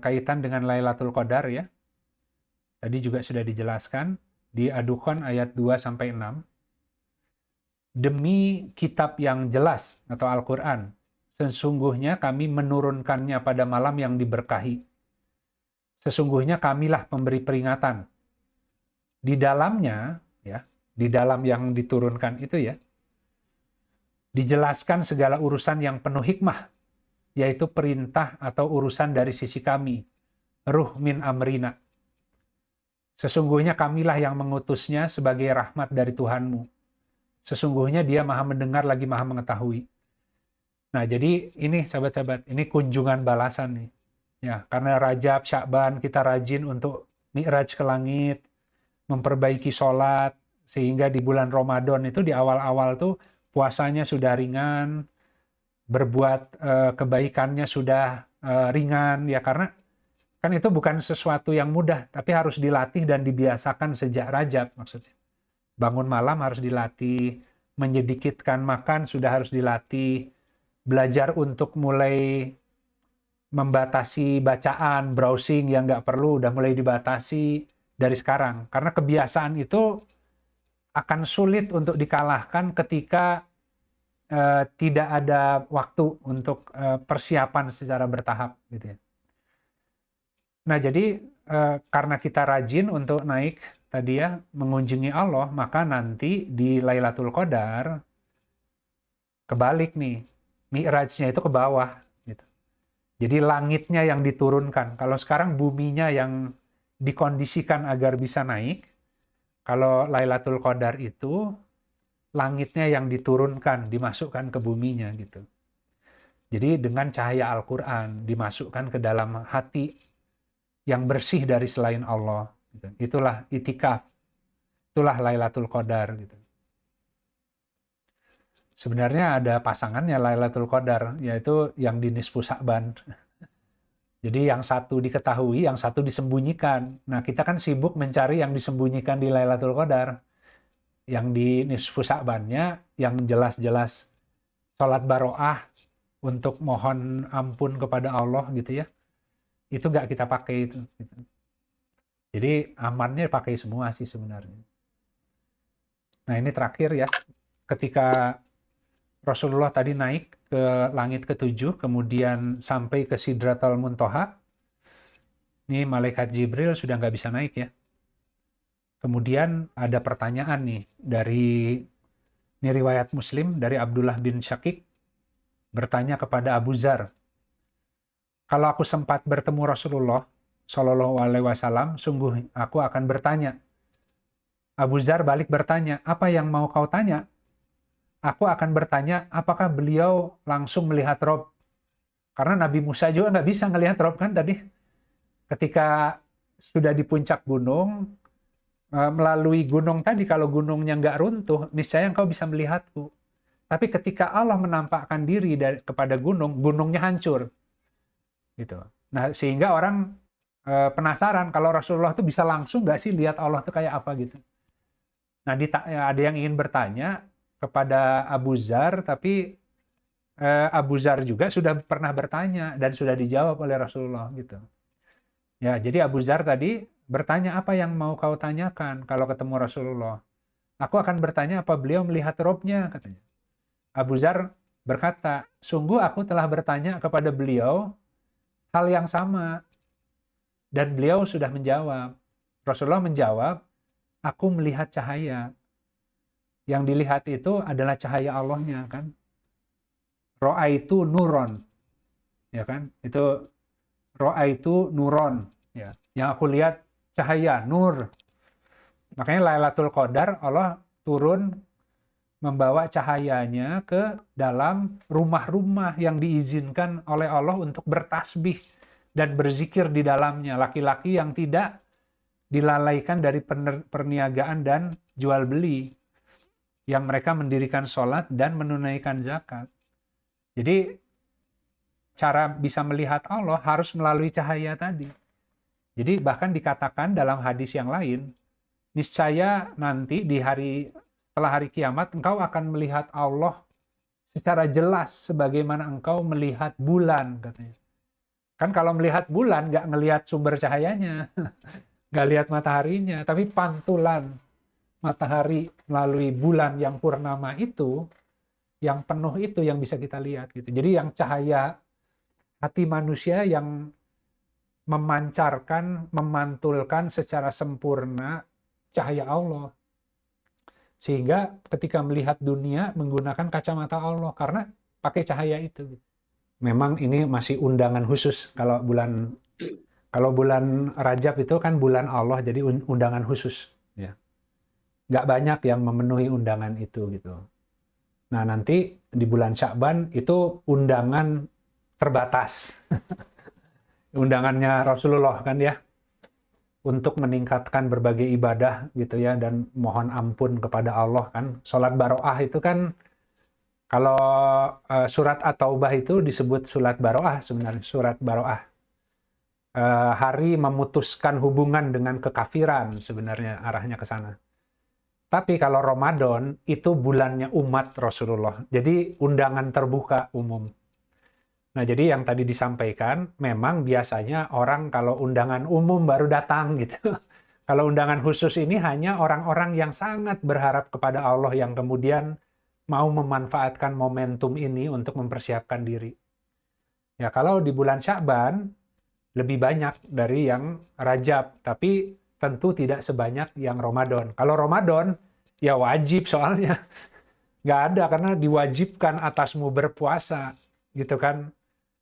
kaitan dengan Lailatul Qadar ya. Tadi juga sudah dijelaskan di Ad-Dukhan ayat 2-6. Demi kitab yang jelas atau Al-Quran, sesungguhnya kami menurunkannya pada malam yang diberkahi. Sesungguhnya kamilah pemberi peringatan. Di dalamnya, ya, di dalam yang diturunkan itu ya, dijelaskan segala urusan yang penuh hikmah, yaitu perintah atau urusan dari sisi kami, ruh min amrina. Sesungguhnya kamilah yang mengutusnya sebagai rahmat dari Tuhanmu. Sesungguhnya dia maha mendengar lagi maha mengetahui. Nah, jadi ini sahabat-sahabat, ini kunjungan balasan nih. Ya, karena Rajab, Sya'ban kita rajin untuk mi'raj ke langit, memperbaiki sholat, sehingga di bulan Ramadan itu di awal-awal tuh puasanya sudah ringan, berbuat kebaikannya sudah ringan, ya karena kan itu bukan sesuatu yang mudah, tapi harus dilatih dan dibiasakan sejak Rajab maksudnya. Bangun malam harus dilatih, menyedikitkan makan sudah harus dilatih, belajar untuk mulai membatasi bacaan, browsing yang nggak perlu udah mulai dibatasi dari sekarang. Karena kebiasaan itu akan sulit untuk dikalahkan ketika tidak ada waktu untuk persiapan secara bertahap gitu ya. Nah, jadi karena kita rajin untuk naik tadi ya, mengunjungi Allah, maka nanti di Lailatul Qadar kebalik nih, mi'rajnya itu ke bawah gitu. Jadi langitnya yang diturunkan. Kalau sekarang buminya yang dikondisikan agar bisa naik, kalau Lailatul Qadar itu langitnya yang diturunkan, dimasukkan ke buminya gitu. Jadi dengan cahaya Al-Quran dimasukkan ke dalam hati yang bersih dari selain Allah. Gitu. Itulah itikaf, itulah Lailatul Qadar. Gitu. Sebenarnya ada pasangannya Lailatul Qadar, yaitu yang di nisfu Sya'ban. Jadi yang satu diketahui, yang satu disembunyikan. Nah, kita kan sibuk mencari yang disembunyikan di Lailatul Qadar. Yang di nisfu Sya'bannya, yang jelas-jelas sholat baro'ah untuk mohon ampun kepada Allah gitu ya. Itu nggak kita pakai itu. Gitu. Jadi amannya pakai semua sih sebenarnya. Nah ini terakhir ya, ketika Rasulullah tadi naik ke langit ke-7, kemudian sampai ke Sidratul Muntaha, ini malaikat Jibril sudah nggak bisa naik ya. Kemudian ada pertanyaan nih dari ini riwayat Muslim dari Abdullah bin Syakik bertanya kepada Abu Dzar, kalau aku sempat bertemu Rasulullah Shallallahu Alaihi Wasallam, sungguh aku akan bertanya. Abu Dzar balik bertanya, apa yang mau kau tanya? Aku akan bertanya, apakah beliau langsung melihat Rob? Karena Nabi Musa juga nggak bisa ngelihat Rob kan tadi. Ketika sudah di puncak gunung, melalui gunung tadi, kalau gunungnya nggak runtuh, niscaya engkau bisa melihatku. Tapi ketika Allah menampakkan diri kepada gunung, gunungnya hancur. Gitu. Nah, sehingga orang penasaran kalau Rasulullah itu bisa langsung nggak sih lihat Allah itu kayak apa gitu. Nah, ada yang ingin bertanya kepada Abu Dzar, tapi Abu Dzar juga sudah pernah bertanya dan sudah dijawab oleh Rasulullah gitu. Ya, jadi Abu Dzar tadi bertanya, apa yang mau kau tanyakan kalau ketemu Rasulullah? Aku akan bertanya apa beliau melihat robnya, katanya. Abu Dzar berkata, sungguh aku telah bertanya kepada beliau hal yang sama. Dan beliau sudah menjawab. Rasulullah menjawab, aku melihat cahaya. Yang dilihat itu adalah cahaya Allahnya kan. Ro'aitu nuron. Ya kan? Itu ro'aitu nuron. Ya. Yang aku lihat cahaya, nur. Makanya Lailatul Qadar Allah turun membawa cahayanya ke dalam rumah-rumah yang diizinkan oleh Allah untuk bertasbih dan berzikir di dalamnya. Laki-laki yang tidak dilalaikan dari perniagaan dan jual beli. Yang mereka mendirikan sholat dan menunaikan zakat. Jadi cara bisa melihat Allah harus melalui cahaya tadi. Jadi bahkan dikatakan dalam hadis yang lain, niscaya nanti di setelah hari kiamat engkau akan melihat Allah secara jelas sebagaimana engkau melihat bulan katanya. Kan kalau melihat bulan nggak ngelihat sumber cahayanya. nggak lihat mataharinya, tapi pantulan matahari melalui bulan yang purnama itu, yang penuh itu yang bisa kita lihat gitu. Jadi yang cahaya hati manusia yang memancarkan, memantulkan secara sempurna cahaya Allah. Sehingga ketika melihat dunia menggunakan kacamata Allah karena pakai cahaya itu. Memang ini masih undangan khusus kalau bulan Rajab itu kan bulan Allah, jadi undangan khusus. Ya. Nggak banyak yang memenuhi undangan itu gitu. Nah nanti di bulan Sya'ban itu undangan terbatas. Undangannya Rasulullah kan ya, untuk meningkatkan berbagai ibadah gitu ya, dan mohon ampun kepada Allah kan. Sholat Baro'ah itu kan, kalau surat At-Taubah itu disebut surat Baro'ah sebenarnya, surat Baro'ah. Hari memutuskan hubungan dengan kekafiran sebenarnya arahnya ke sana. Tapi kalau Ramadan itu bulannya umat Rasulullah. Jadi undangan terbuka umum. Nah, jadi yang tadi disampaikan, memang biasanya orang kalau undangan umum baru datang gitu. Kalau undangan khusus ini hanya orang-orang yang sangat berharap kepada Allah yang kemudian mau memanfaatkan momentum ini untuk mempersiapkan diri. Ya, kalau di bulan Sya'ban lebih banyak dari yang Rajab, tapi tentu tidak sebanyak yang Ramadan. Kalau Ramadan, ya wajib soalnya. Nggak ada, karena diwajibkan atasmu berpuasa, gitu kan.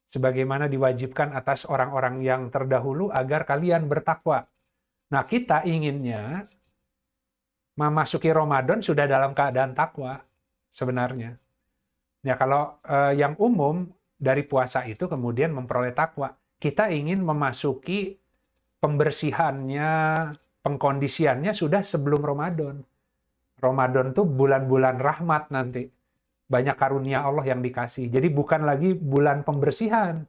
Sebagaimana diwajibkan atas orang-orang yang terdahulu agar kalian bertakwa. Nah, kita inginnya memasuki Ramadan sudah dalam keadaan takwa sebenarnya. Ya, kalau yang umum dari puasa itu kemudian memperoleh takwa. Kita ingin memasuki pembersihannya, pengkondisiannya sudah sebelum Ramadan. Ramadan tuh bulan-bulan rahmat nanti. Banyak karunia Allah yang dikasih. Jadi bukan lagi bulan pembersihan.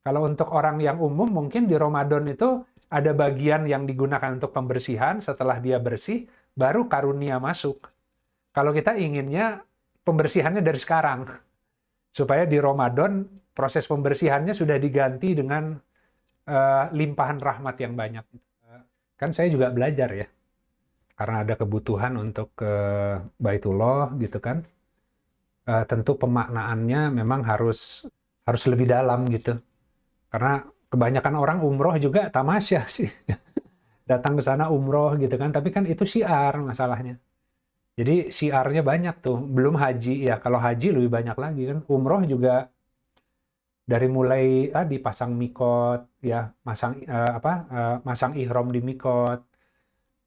Kalau untuk orang yang umum mungkin di Ramadan itu ada bagian yang digunakan untuk pembersihan, setelah dia bersih, baru karunia masuk. Kalau kita inginnya pembersihannya dari sekarang. Supaya di Ramadan proses pembersihannya sudah diganti dengan limpahan rahmat yang banyak. Kan saya juga belajar ya. Karena ada kebutuhan untuk ke Baitullah gitu kan. Tentu pemaknaannya memang harus lebih dalam gitu. Karena kebanyakan orang umroh juga tamasya sih. Datang ke sana umroh gitu kan, tapi kan itu syiar masalahnya. Jadi syiarnya banyak tuh, belum haji ya. Kalau haji lebih banyak lagi kan. Umroh juga dari mulai dipasang mikot ya, masang ihram di mikot.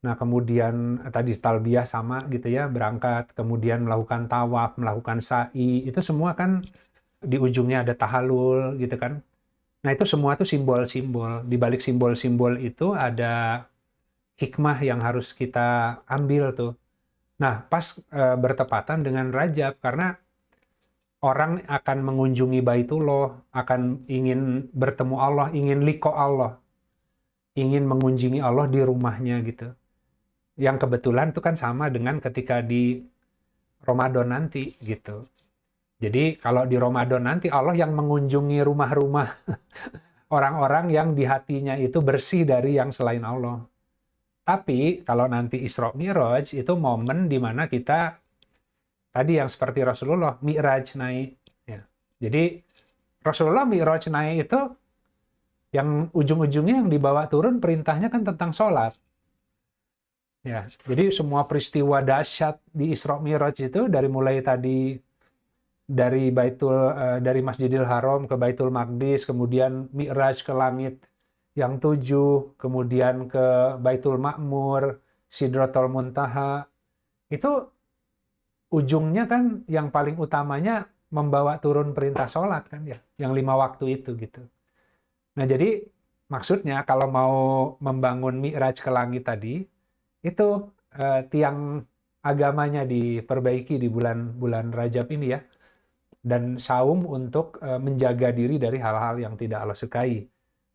Nah, kemudian tadi talbiyah sama gitu ya, berangkat, kemudian melakukan tawaf, melakukan sa'i, itu semua kan di ujungnya ada tahalul gitu kan. Nah, itu semua tuh simbol-simbol. Di balik simbol-simbol itu ada hikmah yang harus kita ambil tuh. Nah, pas bertepatan dengan Rajab, karena orang akan mengunjungi Baitullah, akan ingin bertemu Allah, ingin liqa Allah, ingin mengunjungi Allah di rumahnya gitu. Yang kebetulan itu kan sama dengan ketika di Ramadan nanti gitu. Jadi kalau di Ramadan nanti Allah yang mengunjungi rumah-rumah orang-orang yang di hatinya itu bersih dari yang selain Allah. Tapi kalau nanti Isra Mi'raj itu momen di mana kita tadi yang seperti Rasulullah Mi'raj naik. Ya. Jadi Rasulullah Mi'raj naik itu yang ujung-ujungnya yang dibawa turun perintahnya kan tentang sholat. Ya, jadi semua peristiwa dahsyat di Isra Mi'raj itu dari mulai tadi dari Masjidil Haram ke Baitul Maqdis, kemudian Mi'raj ke langit yang 7, kemudian ke Baitul Ma'mur, Sidratul Muntaha. Itu ujungnya kan yang paling utamanya membawa turun perintah sholat kan ya, yang 5 waktu itu gitu. Nah, jadi maksudnya kalau mau membangun Mi'raj ke langit tadi, itu tiang agamanya diperbaiki di bulan Rajab ini ya. Dan saum untuk menjaga diri dari hal-hal yang tidak Allah sukai.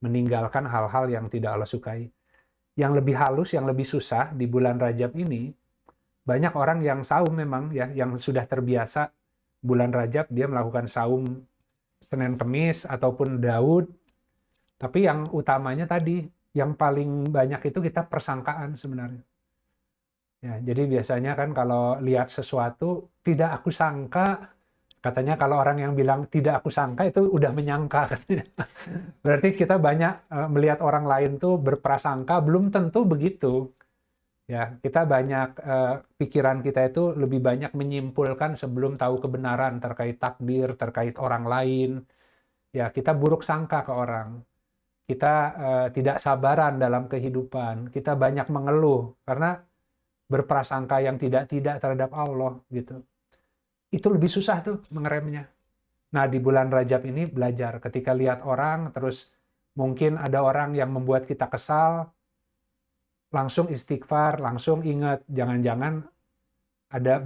Meninggalkan hal-hal yang tidak Allah sukai. Yang lebih halus, yang lebih susah di bulan Rajab ini, banyak orang yang saum memang ya, yang sudah terbiasa bulan Rajab dia melakukan saum Senin Kemis ataupun Daud. Tapi yang utamanya tadi, yang paling banyak itu kita persangkaan sebenarnya. Ya, jadi biasanya kan kalau lihat sesuatu, tidak aku sangka, katanya kalau orang yang bilang tidak aku sangka itu udah menyangka. Berarti kita banyak melihat orang lain tuh berprasangka, belum tentu begitu. Ya, kita banyak pikiran kita itu lebih banyak menyimpulkan sebelum tahu kebenaran terkait takdir, terkait orang lain. Ya, kita buruk sangka ke orang. Kita tidak sabaran dalam kehidupan. Kita banyak mengeluh karena berprasangka yang tidak-tidak terhadap Allah gitu. Itu lebih susah tuh mengeremnya. Nah, di bulan Rajab ini belajar ketika lihat orang, terus mungkin ada orang yang membuat kita kesal, langsung istighfar, langsung ingat, jangan-jangan ada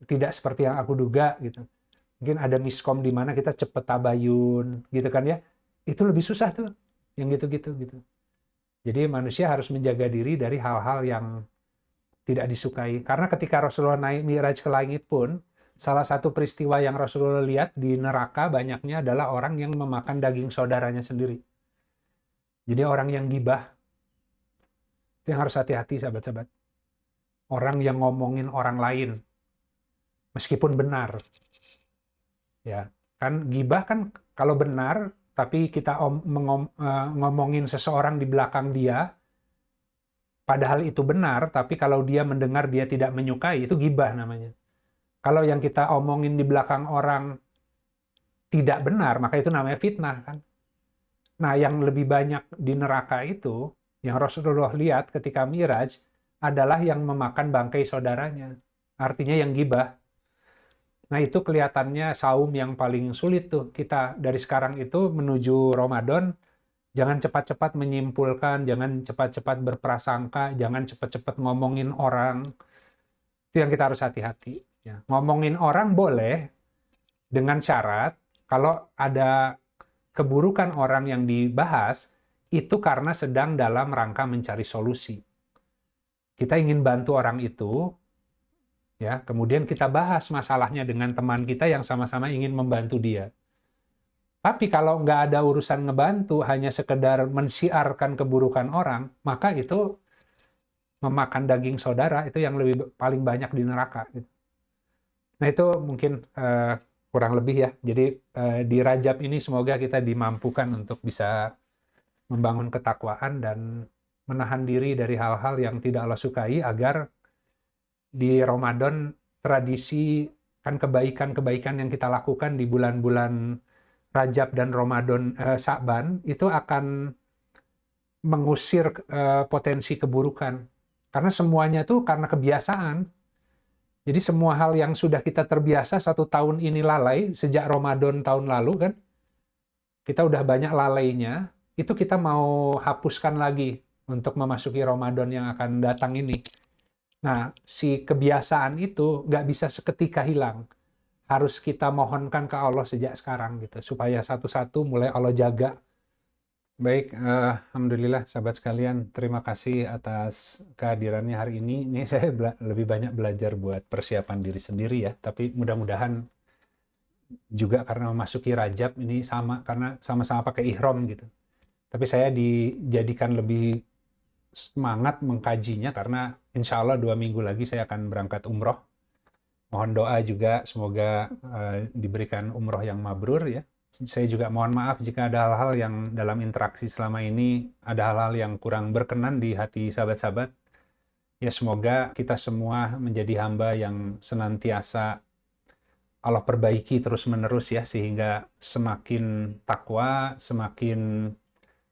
tidak seperti yang aku duga gitu. Mungkin ada miskom di mana kita cepet tabayun gitu kan ya. Itu lebih susah tuh, yang gitu-gitu gitu. Jadi manusia harus menjaga diri dari hal-hal yang tidak disukai. Karena ketika Rasulullah naik Mi'raj ke langit pun, salah satu peristiwa yang Rasulullah lihat di neraka banyaknya adalah orang yang memakan daging saudaranya sendiri. Jadi orang yang gibah, itu yang harus hati-hati sahabat-sahabat. Orang yang ngomongin orang lain, meskipun benar. Ya, kan gibah kan kalau benar, tapi kita ngomongin seseorang di belakang dia, padahal itu benar, tapi kalau dia mendengar dia tidak menyukai, itu gibah namanya. Kalau yang kita omongin di belakang orang tidak benar, maka itu namanya fitnah kan. Nah, yang lebih banyak di neraka itu, yang Rasulullah lihat ketika Miraj, adalah yang memakan bangkai saudaranya. Artinya yang gibah. Nah, itu kelihatannya saum yang paling sulit tuh kita dari sekarang itu menuju Ramadan. Jangan cepat-cepat menyimpulkan, jangan cepat-cepat berprasangka, jangan cepat-cepat ngomongin orang. Itu yang kita harus hati-hati. Ya. Ngomongin orang boleh dengan syarat kalau ada keburukan orang yang dibahas, itu karena sedang dalam rangka mencari solusi. Kita ingin bantu orang itu, ya, kemudian kita bahas masalahnya dengan teman kita yang sama-sama ingin membantu dia. Tapi kalau nggak ada urusan ngebantu, hanya sekedar mensiarkan keburukan orang, maka itu memakan daging saudara, itu yang paling banyak di neraka. Nah itu mungkin kurang lebih ya. Jadi di Rajab ini semoga kita dimampukan untuk bisa membangun ketakwaan dan menahan diri dari hal-hal yang tidak Allah sukai, agar di Ramadan tradisi kan kebaikan-kebaikan yang kita lakukan di bulan-bulan Rajab dan Ramadan Sa'ban itu akan mengusir potensi keburukan. Karena semuanya itu karena kebiasaan. Jadi semua hal yang sudah kita terbiasa 1 tahun ini lalai, sejak Ramadan tahun lalu kan, kita udah banyak lalainya, itu kita mau hapuskan lagi untuk memasuki Ramadan yang akan datang ini. Nah, si kebiasaan itu nggak bisa seketika hilang. Harus kita mohonkan ke Allah sejak sekarang gitu, supaya satu-satu mulai Allah jaga. Baik, alhamdulillah sahabat sekalian, terima kasih atas kehadirannya hari ini. Ini saya lebih banyak belajar buat persiapan diri sendiri ya, tapi mudah-mudahan juga karena memasuki Rajab ini sama, karena sama-sama pakai ihram gitu. Tapi saya dijadikan lebih semangat mengkajinya karena insya Allah 2 minggu lagi saya akan berangkat umroh. Mohon doa juga semoga diberikan umroh yang mabrur ya. Saya juga mohon maaf jika ada hal-hal yang dalam interaksi selama ini ada hal-hal yang kurang berkenan di hati sahabat-sahabat. Ya semoga kita semua menjadi hamba yang senantiasa Allah perbaiki terus-menerus ya, sehingga semakin takwa, semakin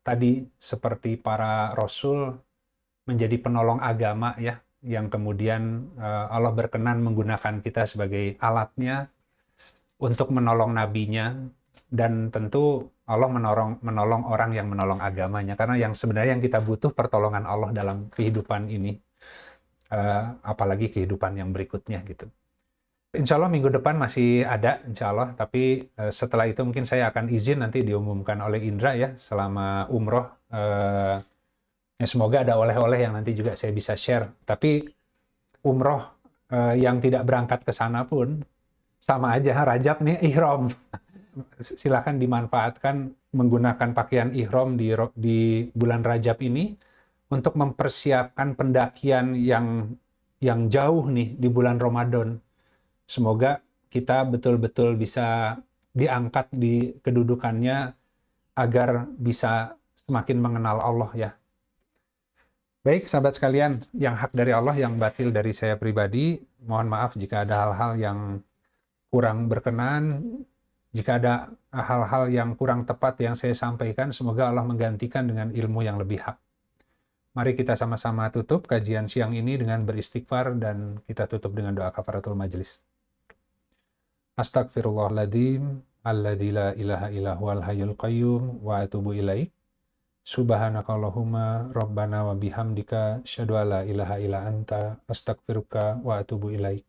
tadi seperti para rasul menjadi penolong agama ya, yang kemudian Allah berkenan menggunakan kita sebagai alatnya untuk menolong nabinya. Dan tentu Allah menolong orang yang menolong agamanya, karena yang sebenarnya yang kita butuh pertolongan Allah dalam kehidupan ini, apalagi kehidupan yang berikutnya gitu. Insya Allah minggu depan masih ada, insya Allah, tapi setelah itu mungkin saya akan izin, nanti diumumkan oleh Indra ya, selama umroh. Ya semoga ada oleh-oleh yang nanti juga saya bisa share. Tapi umroh yang tidak berangkat ke sana pun sama aja, Rajab nih ihram. silakan dimanfaatkan menggunakan pakaian ihram di bulan Rajab ini untuk mempersiapkan pendakian yang jauh nih di bulan Ramadan. Semoga kita betul-betul bisa diangkat di kedudukannya agar bisa semakin mengenal Allah ya. Baik, sahabat sekalian, yang hak dari Allah, yang batil dari saya pribadi. Mohon maaf jika ada hal-hal yang kurang berkenan, jika ada hal-hal yang kurang tepat yang saya sampaikan, semoga Allah menggantikan dengan ilmu yang lebih hak. Mari kita sama-sama tutup kajian siang ini dengan beristighfar dan kita tutup dengan doa kafaratul majelis. Astagfirullahaladzim, alladzi la ilaha illa huwal hayyul qayyum wa atubu ilaik. Subhanakallahumma rabbana wa bihamdika asyhadu an la ilaha illa anta astaghfiruka wa atubu ilaik.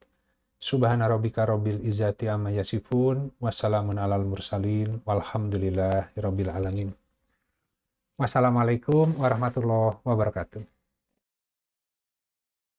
Subhana rabbika rabbil izzati amma yasifun, wassalamun alal mursalin, walhamdulillahi rabbil alamin. Wassalamualaikum warahmatullahi wabarakatuh.